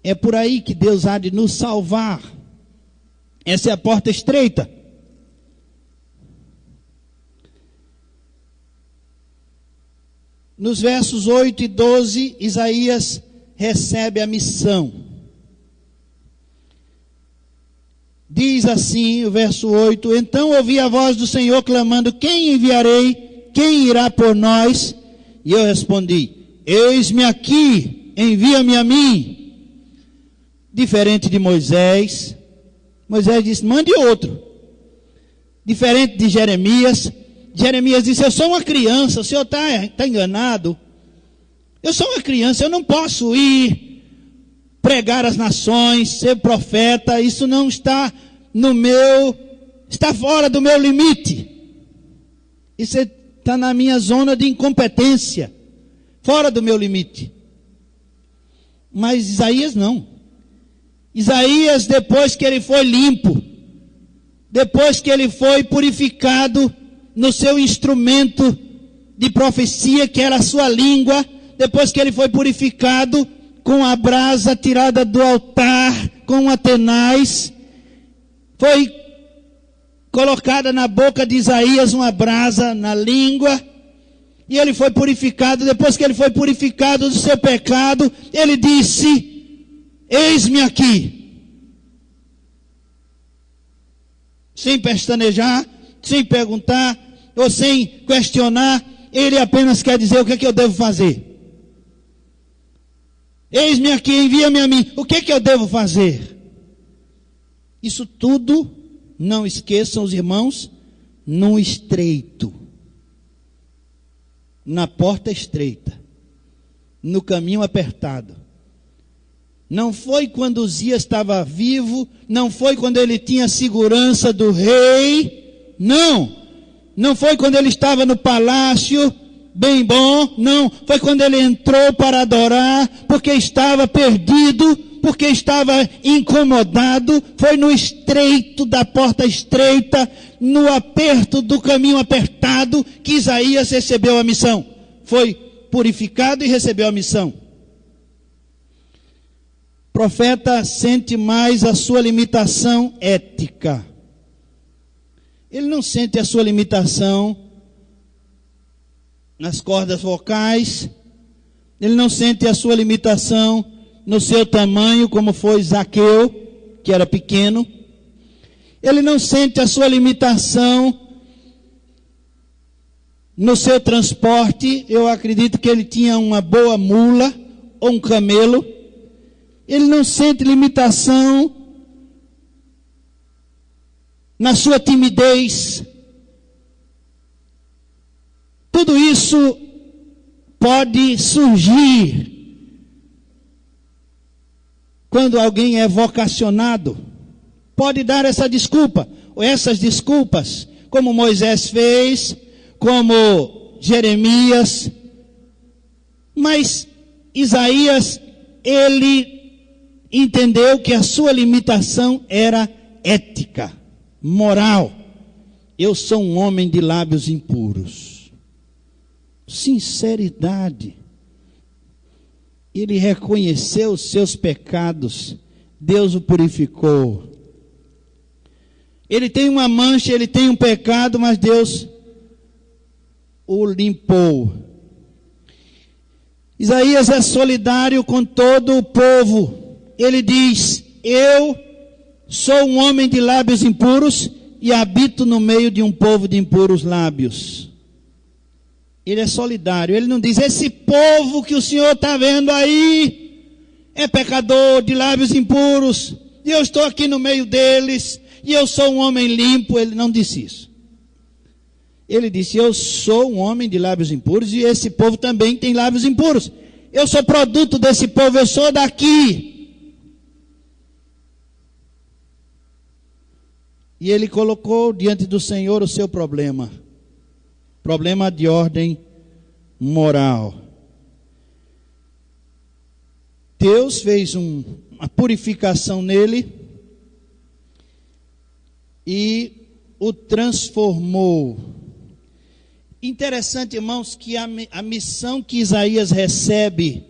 É por aí que Deus há de nos salvar. Essa é a porta estreita. Nos versos 8 e 12, Isaías recebe a missão. Diz assim o verso 8: então ouvi a voz do Senhor clamando: quem enviarei? Quem irá por nós? E eu respondi: eis-me aqui, envia-me a mim. Diferente de Moisés, Moisés disse: mande outro. Diferente de Jeremias, Jeremias disse: eu sou uma criança, o senhor está enganado. Eu sou uma criança, eu não posso ir pregar às nações, ser profeta, isso não está está fora do meu limite. Isso está na minha zona de incompetência, fora do meu limite. Mas Isaías não. Isaías, depois que ele foi limpo, depois que ele foi purificado no seu instrumento de profecia, que era a sua língua, depois que ele foi purificado com a brasa tirada do altar, com a tenaz, foi colocada na boca de Isaías uma brasa na língua, e ele foi purificado. Depois que ele foi purificado do seu pecado, ele disse: eis-me aqui. sem pestanejar, sem perguntar ou sem questionar. Ele apenas quer dizer: o que é que eu devo fazer? Eis-me aqui, envia-me a mim. O que é que eu devo fazer? Isso tudo, não esqueçam os irmãos, no estreito, na porta estreita, no caminho apertado. Não foi quando Uzias estava vivo, não foi quando ele tinha segurança do rei, não foi quando ele estava no palácio, bem bom, não, foi quando ele entrou para adorar, porque estava perdido, porque estava incomodado. Foi no estreito da porta estreita, no aperto do caminho apertado, que Isaías recebeu a missão. Foi purificado e recebeu a missão. O profeta sente mais a sua limitação ética. Ele não sente a sua limitação nas cordas vocais, ele não sente a sua limitação no seu tamanho, como foi Zaqueu, que era pequeno. Ele não sente a sua limitação no seu transporte. Eu acredito que ele tinha uma boa mula ou um camelo. Ele não sente limitação na sua timidez. Tudo isso pode surgir quando alguém é vocacionado. Pode dar essa desculpa, ou essas desculpas, como Moisés fez, como Jeremias. Mas Isaías, ele entendeu que a sua limitação era ética, moral. Eu sou um homem de lábios impuros. Sinceridade. Ele reconheceu os seus pecados, Deus o purificou. Ele tem uma mancha, ele tem um pecado, mas Deus o limpou. Isaías é solidário com todo o povo. Ele diz: eu sou um homem de lábios impuros e habito no meio de um povo de impuros lábios. Ele é solidário. Ele não diz: esse povo que o Senhor está vendo aí é pecador, de lábios impuros, e eu estou aqui no meio deles, e eu sou um homem limpo. Ele não disse isso. Ele disse: eu sou um homem de lábios impuros, e esse povo também tem lábios impuros. Eu sou produto desse povo, eu sou daqui. E ele colocou diante do Senhor o seu problema. Problema de ordem moral. Deus fez uma purificação nele e o transformou. Interessante, irmãos, que a missão que Isaías recebe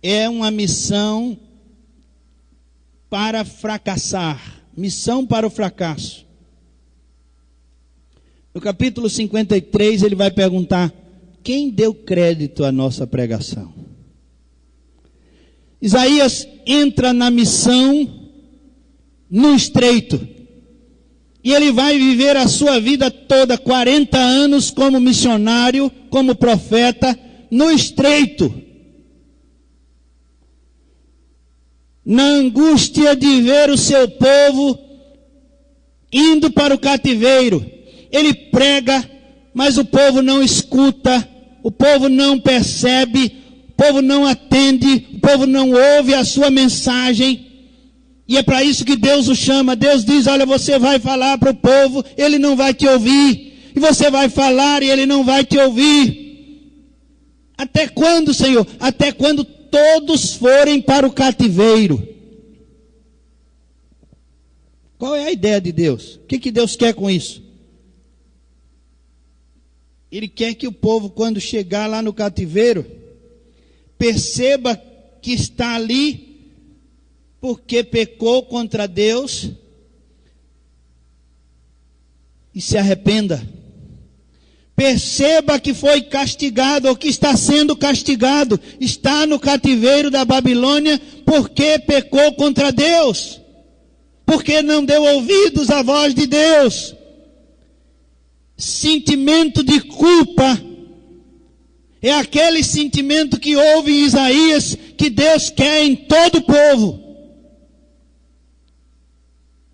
é uma missão para fracassar, missão para o fracasso. No capítulo 53, ele vai perguntar: quem deu crédito à nossa pregação? Isaías entra na missão no estreito. E ele vai viver a sua vida toda, 40 anos como missionário, como profeta, no estreito. Na angústia de ver o seu povo indo para o cativeiro. Ele prega, mas o povo não escuta, o povo não percebe, o povo não atende, o povo não ouve a sua mensagem. E é para isso que Deus o chama. Deus diz: olha, você vai falar para o povo, ele não vai te ouvir. E você vai falar e ele não vai te ouvir. Até quando, Senhor? Até quando todos forem para o cativeiro. Qual é a ideia de Deus? O que Deus quer com isso? Ele quer que o povo, quando chegar lá no cativeiro, perceba que está ali porque pecou contra Deus e se arrependa. Perceba que foi castigado, ou que está sendo castigado, está no cativeiro da Babilônia porque pecou contra Deus, porque não deu ouvidos à voz de Deus. Sentimento de culpa é aquele sentimento que houve em Isaías, que Deus quer em todo o povo.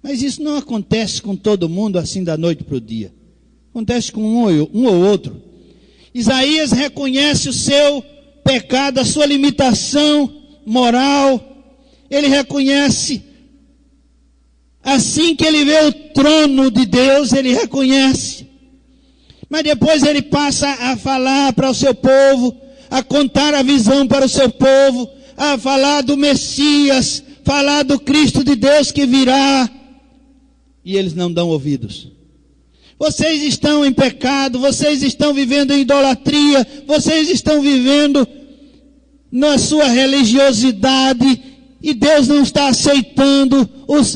Mas isso não acontece com todo mundo assim da noite para o dia. Acontece com um ou outro. Isaías reconhece o seu pecado, a sua limitação moral. Ele reconhece. Assim que ele vê o trono de Deus, ele reconhece. Mas depois ele passa a falar para o seu povo, a contar a visão para o seu povo, a falar do Messias, falar do Cristo de Deus que virá. E eles não dão ouvidos. Vocês estão em pecado, vocês estão vivendo em idolatria, vocês estão vivendo na sua religiosidade, e Deus não está aceitando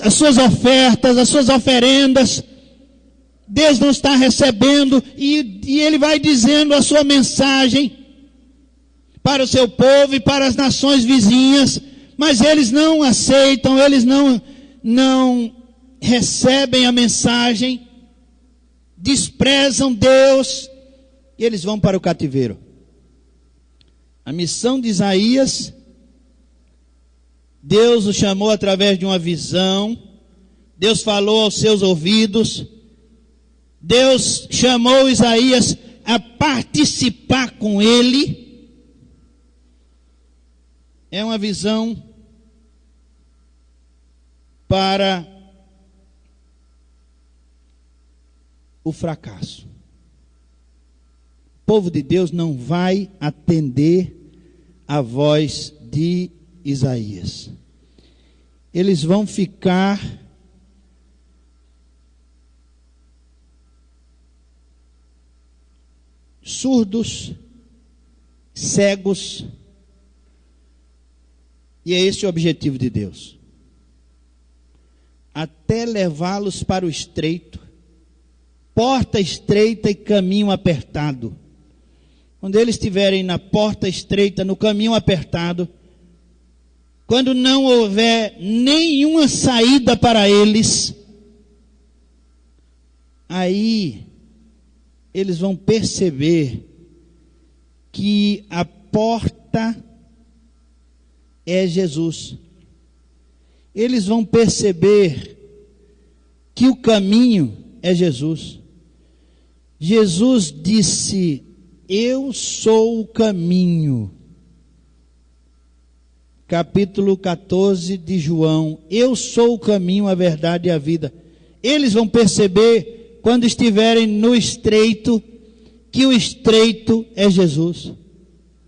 as suas ofertas, as suas oferendas. Deus não está recebendo, e ele vai dizendo a sua mensagem para o seu povo e para as nações vizinhas, mas eles não aceitam, eles não recebem a mensagem, desprezam Deus, e eles vão para o cativeiro. A missão de Isaías, Deus o chamou através de uma visão, Deus falou aos seus ouvidos, Deus chamou Isaías a participar com ele. É uma visão para o fracasso. O povo de Deus não vai atender a voz de Isaías. Eles vão ficar surdos, cegos, e é esse o objetivo de Deus. Até levá-los para o estreito, porta estreita e caminho apertado. Quando eles estiverem na porta estreita, no caminho apertado, quando não houver nenhuma saída para eles, aí eles vão perceber que a porta é Jesus. Eles vão perceber que o caminho é Jesus. Jesus disse: eu sou o caminho. Capítulo 14 de João. Eu sou o caminho, a verdade e a vida. Eles vão perceber, quando estiverem no estreito, que o estreito é Jesus.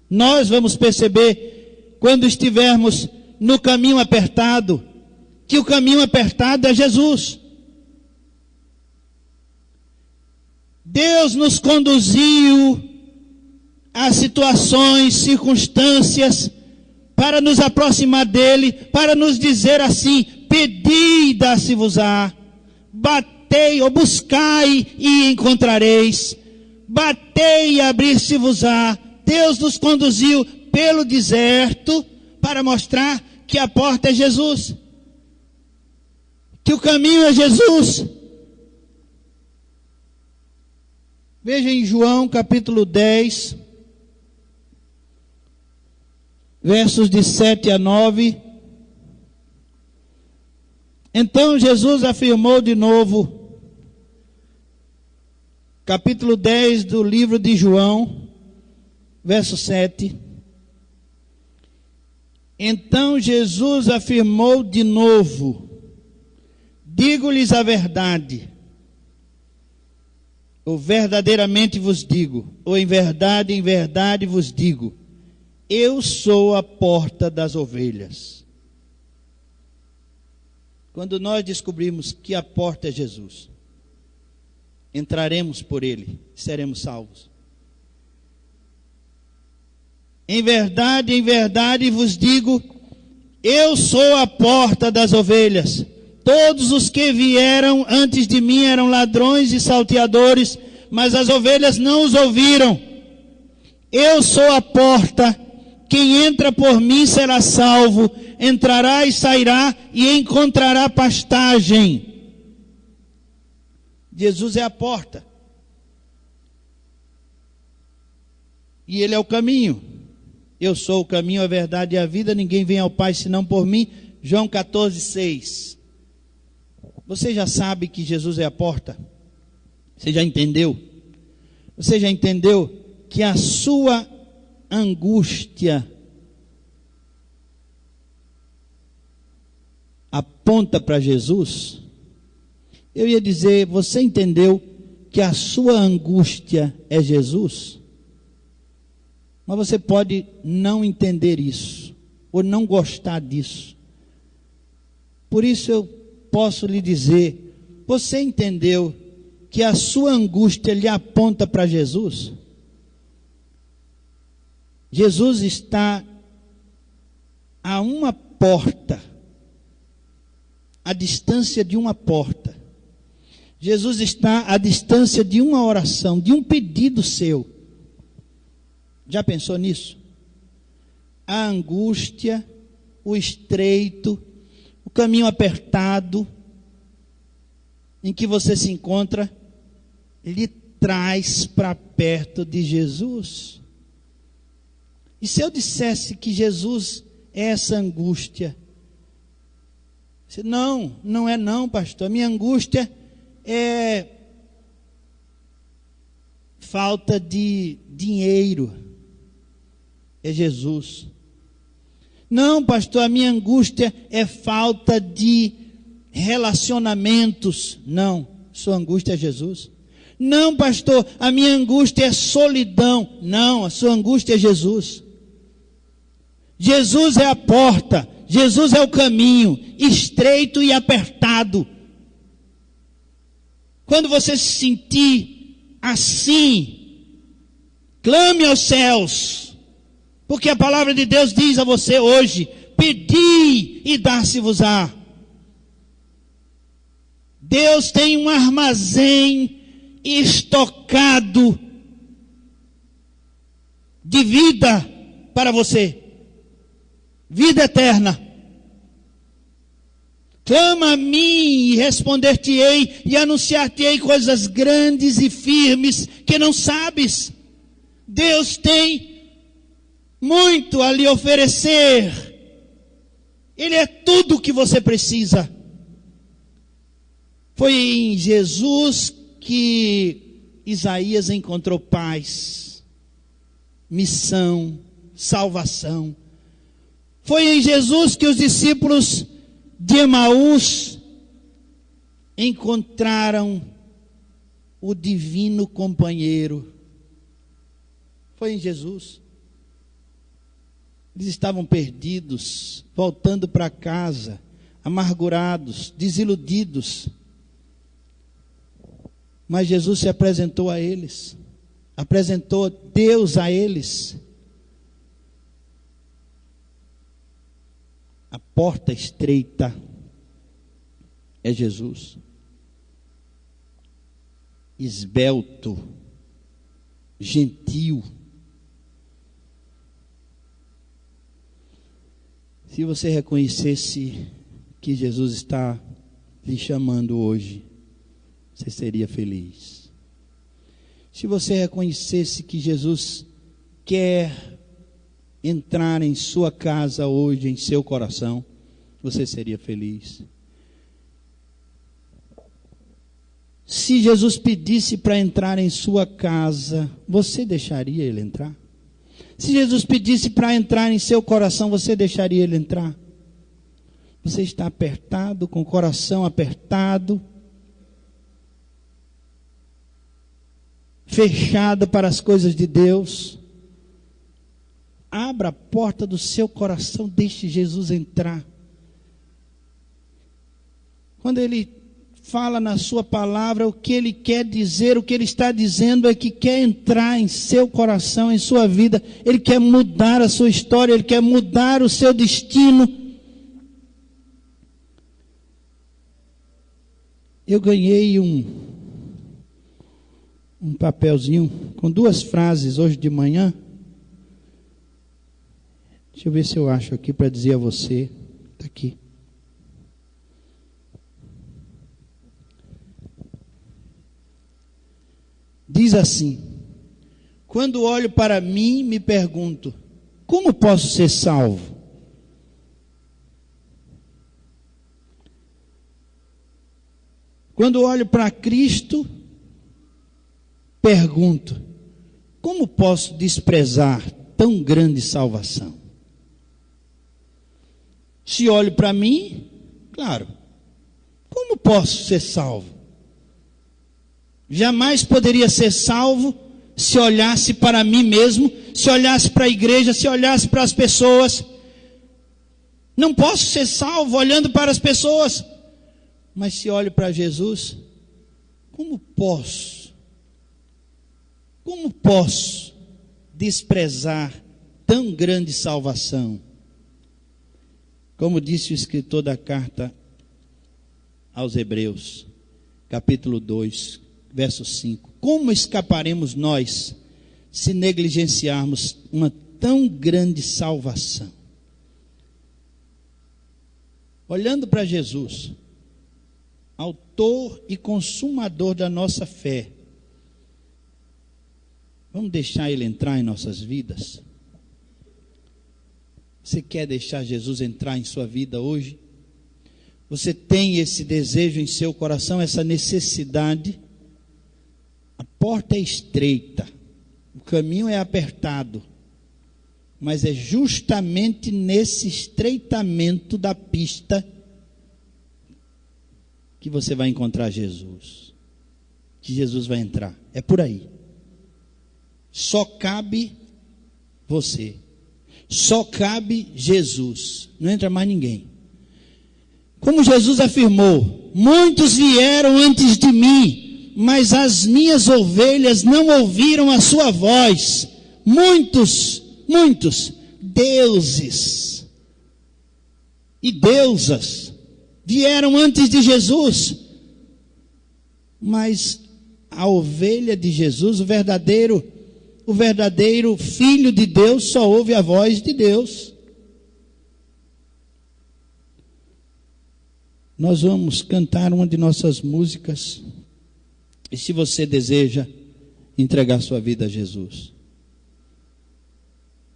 Nós vamos perceber, quando estivermos no caminho apertado, que o caminho apertado é Jesus. Deus nos conduziu a situações, circunstâncias, para nos aproximar dele, para nos dizer assim: pedi e dá-se-vos-á, batei ou buscai e encontrareis, batei e abrir-se-vos-á. Deus nos conduziu pelo deserto para mostrar que a porta é Jesus, que o caminho é Jesus. Veja em João capítulo 10, versos de 7 a 9. Então Jesus afirmou de novo, capítulo 10 do livro de João, verso 7. Então Jesus afirmou de novo: digo-lhes a verdade, ou verdadeiramente vos digo, ou em verdade vos digo, eu sou a porta das ovelhas. Quando nós descobrimos que a porta é Jesus, entraremos por ele, seremos salvos. Em verdade vos digo, eu sou a porta das ovelhas. Todos os que vieram antes de mim eram ladrões e salteadores, mas as ovelhas não os ouviram. Eu sou a porta, quem entra por mim será salvo, entrará e sairá e encontrará pastagem. Jesus é a porta. E Ele é o caminho. Eu sou o caminho, a verdade e a vida. Ninguém vem ao Pai senão por mim. João 14:6. Você já sabe que Jesus é a porta? Você já entendeu? Você já entendeu que a sua angústia aponta para Jesus? Eu ia dizer, você entendeu que a sua angústia é Jesus? Mas você pode não entender isso, ou não gostar disso. Por isso eu posso lhe dizer, você entendeu que a sua angústia lhe aponta para Jesus? Jesus está a uma porta, a distância de uma porta. Jesus está à distância de uma oração, de um pedido seu. Já pensou nisso? A angústia, o estreito, o caminho apertado em que você se encontra, lhe traz para perto de Jesus. E se eu dissesse que Jesus é essa angústia? Você, não é não, pastor. A minha angústia é falta de dinheiro. É Jesus. Não, pastor, a minha angústia é falta de relacionamentos. Não, sua angústia é Jesus. Não, pastor, a minha angústia é solidão. Não, a sua angústia é Jesus. Jesus é a porta, Jesus é o caminho, estreito e apertado. Quando você se sentir assim, clame aos céus. Porque a palavra de Deus diz a você hoje, pedi e dar-se-vos-á. Deus tem um armazém estocado de vida para você. Vida eterna. Clama a mim e responder-te-ei e anunciar-te-ei coisas grandes e firmes que não sabes. Deus tem muito a lhe oferecer. Ele é tudo o que você precisa. Foi em Jesus que Isaías encontrou paz, missão, salvação. Foi em Jesus que os discípulos de Emaús encontraram o divino companheiro. Foi em Jesus. Eles estavam perdidos, voltando para casa, amargurados, desiludidos. Mas Jesus se apresentou a eles, apresentou Deus a eles. A porta estreita é Jesus. Esbelto, gentil. Se você reconhecesse que Jesus está lhe chamando hoje, você seria feliz. Se você reconhecesse que Jesus quer entrar em sua casa hoje, em seu coração, você seria feliz. Se Jesus pedisse para entrar em sua casa, você deixaria ele entrar? Se Jesus pedisse para entrar em seu coração, você deixaria ele entrar? Você está apertado, com o coração apertado, fechado para as coisas de Deus. Abra a porta do seu coração, deixe Jesus entrar. Quando Ele fala na sua palavra, o que Ele quer dizer, o que Ele está dizendo é que quer entrar em seu coração, em sua vida. Ele quer mudar a sua história, Ele quer mudar o seu destino. Eu ganhei um papelzinho com 2 frases hoje de manhã. Deixa eu ver se eu acho aqui para dizer a você. Está aqui. Diz assim: quando olho para mim, me pergunto, como posso ser salvo? Quando olho para Cristo, pergunto, como posso desprezar tão grande salvação? Se olho para mim, claro, como posso ser salvo? Jamais poderia ser salvo se olhasse para mim mesmo, se olhasse para a igreja, se olhasse para as pessoas. Não posso ser salvo olhando para as pessoas. Mas se olho para Jesus, como posso desprezar tão grande salvação? Como disse o escritor da carta aos Hebreus, capítulo 2, verso 5. Como escaparemos nós se negligenciarmos uma tão grande salvação? Olhando para Jesus, autor e consumador da nossa fé, vamos deixar Ele entrar em nossas vidas? Você quer deixar Jesus entrar em sua vida hoje? Você tem esse desejo em seu coração, essa necessidade? A porta é estreita, o caminho é apertado, mas é justamente nesse estreitamento da pista que você vai encontrar Jesus, que Jesus vai entrar. É por aí. Só cabe você, só cabe Jesus, não entra mais ninguém. Como Jesus afirmou, muitos vieram antes de mim, mas as minhas ovelhas não ouviram a sua voz. Muitos deuses e deusas vieram antes de Jesus, mas a ovelha de Jesus, o verdadeiro filho de Deus, só ouve a voz de Deus. Nós vamos cantar uma de nossas músicas, e se você deseja entregar sua vida a Jesus,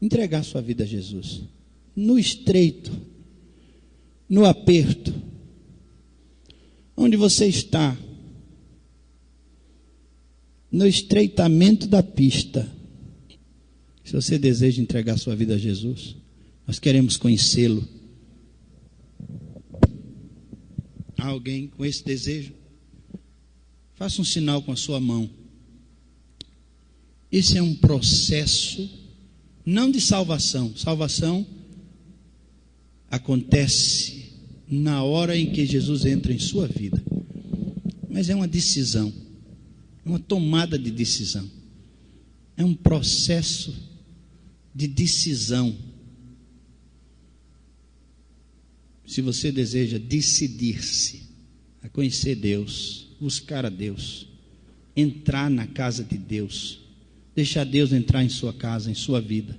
entregar sua vida a Jesus, no estreito, no aperto, onde você está, no estreitamento da pista, se você deseja entregar sua vida a Jesus, nós queremos conhecê-lo. Há alguém com esse desejo? Faça um sinal com a sua mão. Esse é um processo, não de salvação. Salvação acontece na hora em que Jesus entra em sua vida. Mas é uma decisão, uma tomada de decisão. É um processo de decisão. Se você deseja decidir-se a conhecer Deus, buscar a Deus, entrar na casa de Deus, deixar Deus entrar em sua casa, em sua vida,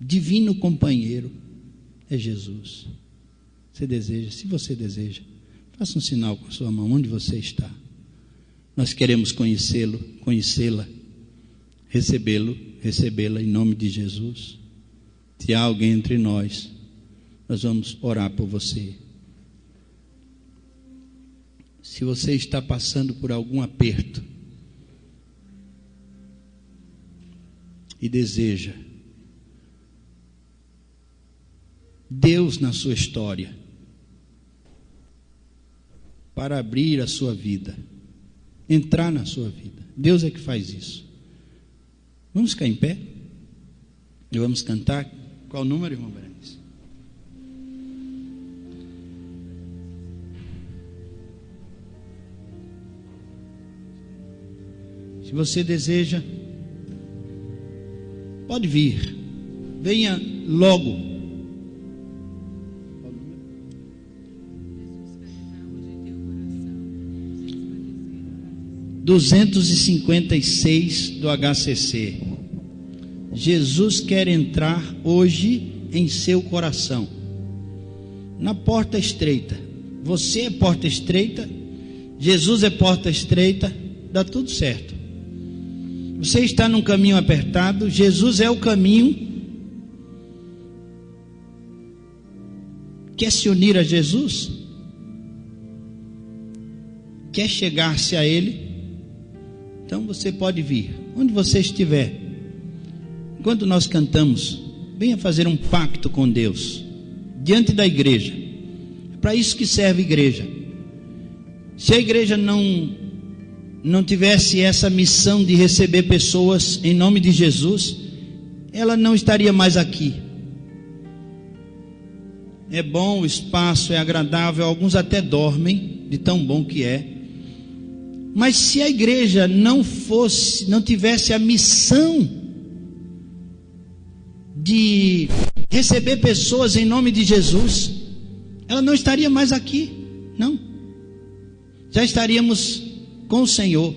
divino companheiro é Jesus. Você deseja? Se você deseja, faça um sinal com a sua mão, onde você está. Nós queremos conhecê-lo, conhecê-la, recebê-la em nome de Jesus. Se há alguém entre nós, nós vamos orar por você. Se você está passando por algum aperto e deseja Deus na sua história, para abrir a sua vida, entrar na sua vida, Deus é que faz isso. Vamos ficar em pé e vamos cantar. Qual o número, irmão Berenice? Se você deseja, pode vir, venha logo. 256 do HCC. Jesus quer entrar hoje em seu coração. na porta estreita. Você é porta estreita, Jesus é porta estreita, dá tudo certo. Você está num caminho apertado, Jesus é o caminho. Quer se unir a Jesus? Quer chegar-se a Ele? Então você pode vir, onde você estiver. Enquanto nós cantamos, venha fazer um pacto com Deus, diante da igreja. É para isso que serve a igreja. Se a igreja não tivesse essa missão de receber pessoas em nome de Jesus, ela não estaria mais aqui. É bom o espaço, é agradável, alguns até dormem de tão bom que é. Mas se a igreja não tivesse a missão de receber pessoas em nome de Jesus, ela não estaria mais aqui, não. Já estaríamos com o Senhor.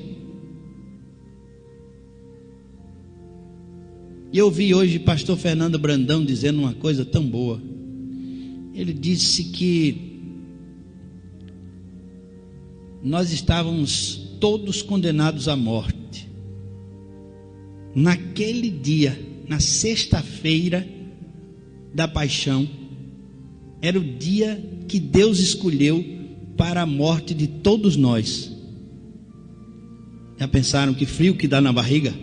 E eu vi hoje pastor Fernando Brandão dizendo uma coisa tão boa. Ele disse que nós estávamos todos condenados à morte. Naquele dia, na sexta-feira da paixão, era o dia que Deus escolheu para a morte de todos nós. Já pensaram que frio que dá na barriga?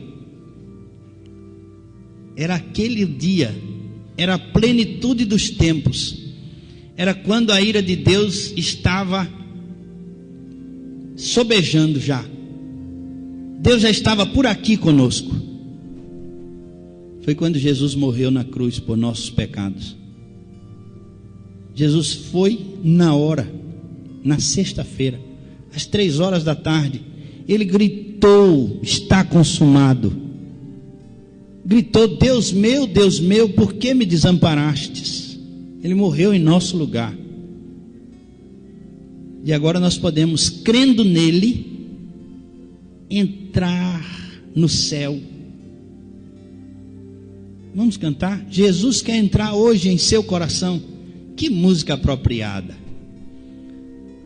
Era aquele dia, era a plenitude dos tempos. Era quando a ira de Deus estava sobejando já. Deus já estava por aqui conosco. Foi quando Jesus morreu na cruz por nossos pecados. Jesus foi na hora, na sexta-feira, às 3 da tarde. Ele gritou: está consumado. Gritou: Deus meu, por que me desamparastes? Ele morreu em nosso lugar. E agora nós podemos, crendo nele, entrar no céu. Vamos cantar? Jesus quer entrar hoje em seu coração. Que música apropriada.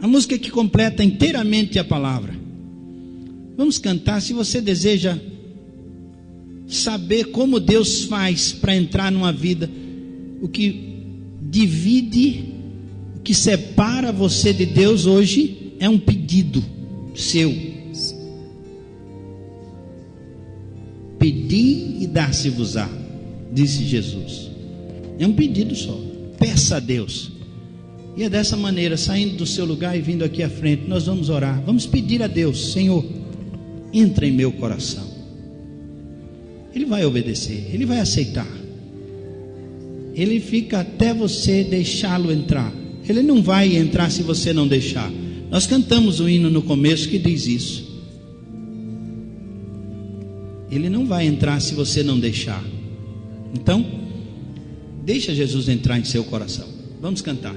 A música que completa inteiramente a palavra. Vamos cantar. Se você deseja saber como Deus faz para entrar numa vida, o que divide, o que separa você de Deus hoje é um pedido seu. Pedi e dar-se-vos-á, disse Jesus. É um pedido só. Peça a Deus. E é dessa maneira, saindo do seu lugar e vindo aqui à frente, nós vamos orar. Vamos pedir a Deus: Senhor, entra em meu coração. Ele vai obedecer, ele vai aceitar. Ele fica até você deixá-lo entrar. Ele não vai entrar se você não deixar. Nós cantamos um hino no começo que diz isso. Ele não vai entrar se você não deixar. Então, deixa Jesus entrar em seu coração. Vamos cantar.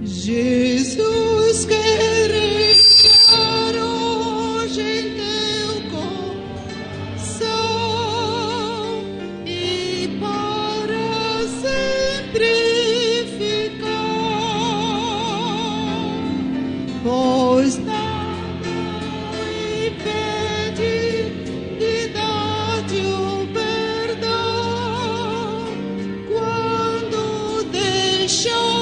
Jesus quer entrar hoje em teu coração e para sempre ficar, pois nada impede de dar-te o perdão quando deixar.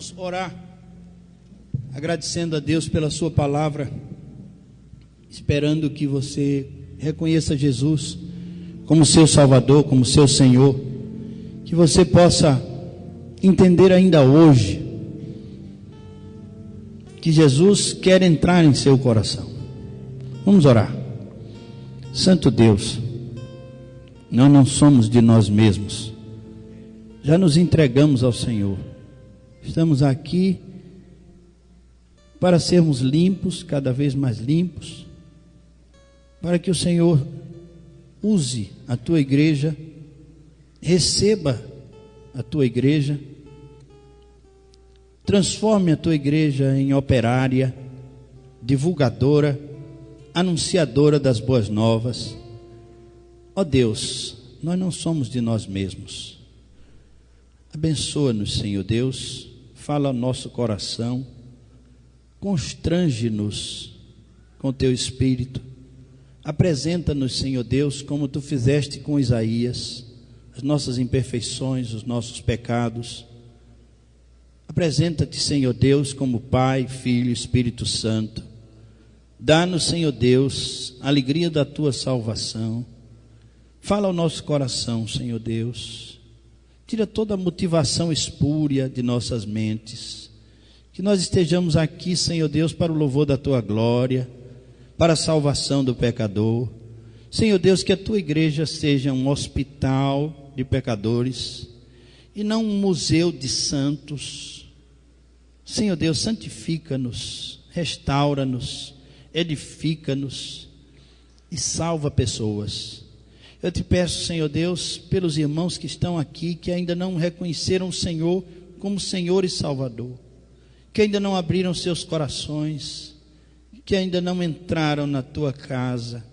Vamos orar, agradecendo a Deus pela sua palavra, esperando que você reconheça Jesus como seu Salvador, como seu Senhor, que você possa entender ainda hoje que Jesus quer entrar em seu coração. Vamos orar. Santo Deus, nós não somos de nós mesmos, já nos entregamos ao Senhor. Estamos aqui para sermos limpos, cada vez mais limpos, para que o Senhor use a tua igreja, receba a tua igreja, transforme a tua igreja em operária, divulgadora, anunciadora das boas novas. Ó Deus, nós não somos de nós mesmos. Abençoa-nos, Senhor Deus, fala ao nosso coração, constrange-nos com teu Espírito, apresenta-nos, Senhor Deus, como tu fizeste com Isaías, as nossas imperfeições, os nossos pecados. Apresenta-te, Senhor Deus, como Pai, Filho e Espírito Santo. Dá-nos, Senhor Deus, a alegria da tua salvação. Fala ao nosso coração, Senhor Deus. Tira toda a motivação espúria de nossas mentes. Que nós estejamos aqui, Senhor Deus, para o louvor da tua glória, para a salvação do pecador. Senhor Deus, que a tua igreja seja um hospital de pecadores e não um museu de santos. Senhor Deus, santifica-nos, restaura-nos, edifica-nos e salva pessoas. Eu te peço, Senhor Deus, pelos irmãos que estão aqui, que ainda não reconheceram o Senhor como Senhor e Salvador, que ainda não abriram seus corações, que ainda não entraram na tua casa,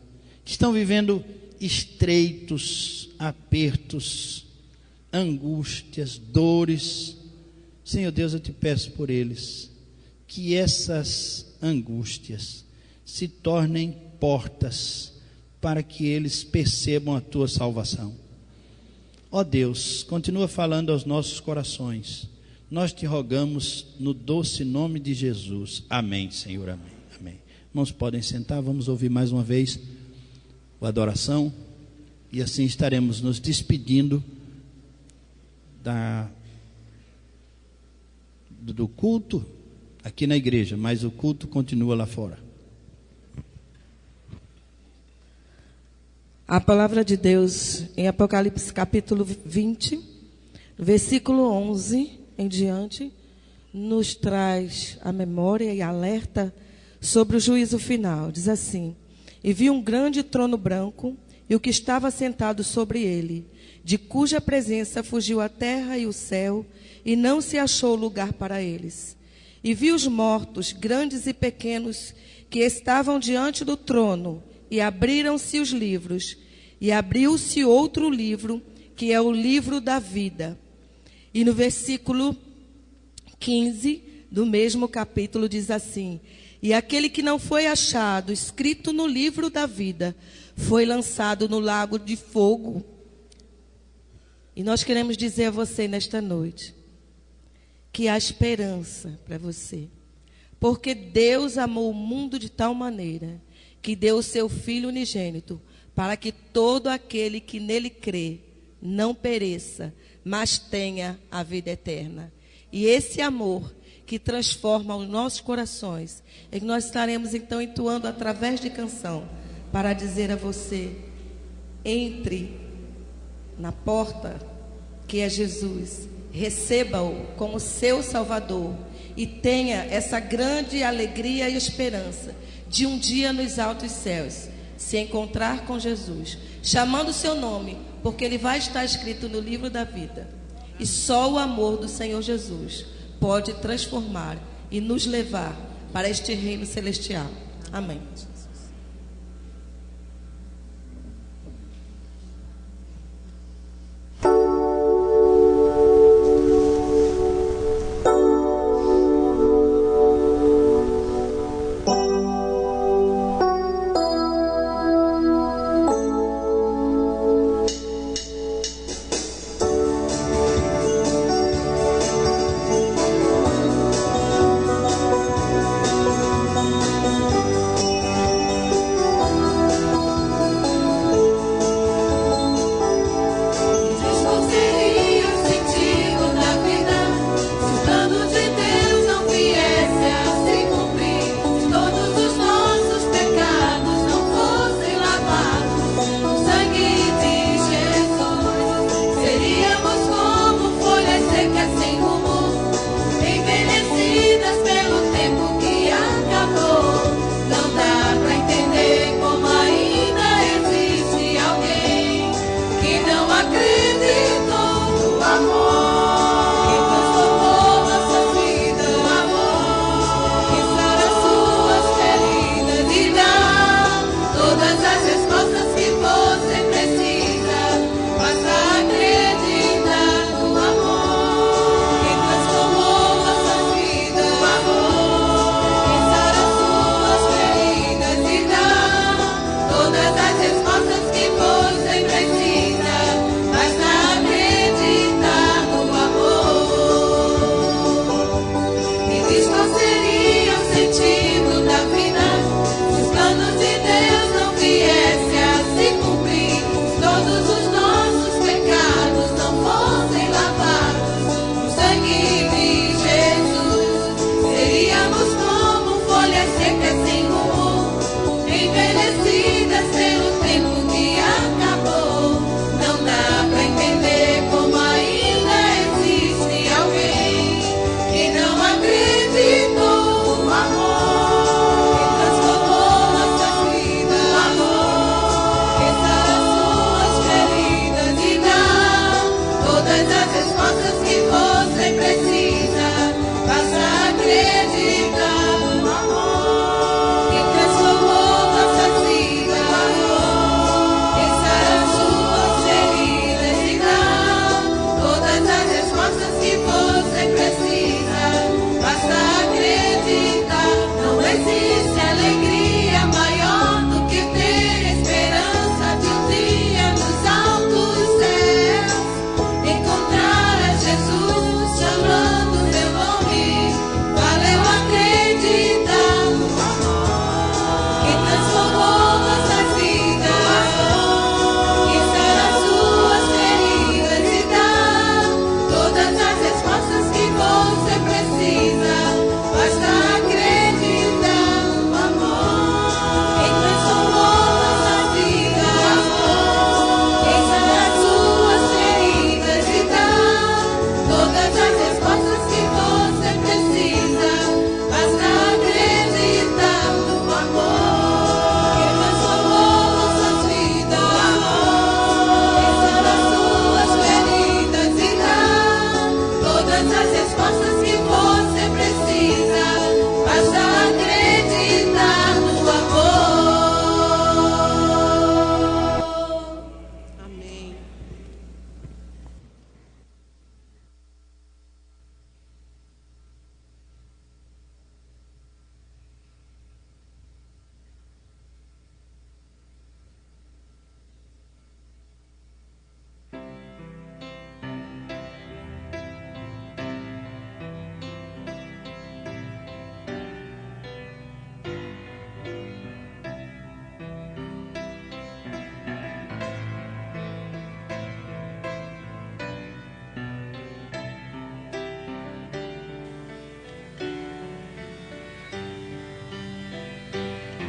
que estão vivendo estreitos, apertos, angústias, dores. Senhor Deus, eu te peço por eles, que essas angústias se tornem portas para que eles percebam a tua salvação. Ó Deus, continua falando aos nossos corações. Nós te rogamos no doce nome de Jesus. Amém, Senhor, amém, amém. Irmãos, podem sentar, vamos ouvir mais uma vez a adoração, e assim estaremos nos despedindo do culto aqui na igreja, mas o culto continua lá fora. A palavra de Deus em Apocalipse capítulo 20, versículo 11 em diante, nos traz a memória e alerta sobre o juízo final. Diz assim: e vi um grande trono branco e o que estava sentado sobre ele, de cuja presença fugiu a terra e o céu, e não se achou lugar para eles. E vi os mortos, grandes e pequenos, que estavam diante do trono, e abriram-se os livros, e abriu-se outro livro, que é o livro da vida. E no versículo 15 do mesmo capítulo diz assim: e aquele que não foi achado escrito no livro da vida foi lançado no lago de fogo. E nós queremos dizer a você nesta noite que há esperança para você, porque Deus amou o mundo de tal maneira que deu o seu Filho unigênito, para que todo aquele que nele crê não pereça, mas tenha a vida eterna. E esse amor que transforma os nossos corações, é que nós estaremos então entoando através de canção, para dizer a você: entre na porta que é Jesus, receba-o como seu Salvador e tenha essa grande alegria e esperança de um dia nos altos céus se encontrar com Jesus, chamando o seu nome, porque ele vai estar escrito no livro da vida. E só o amor do Senhor Jesus pode transformar e nos levar para este reino celestial. Amém.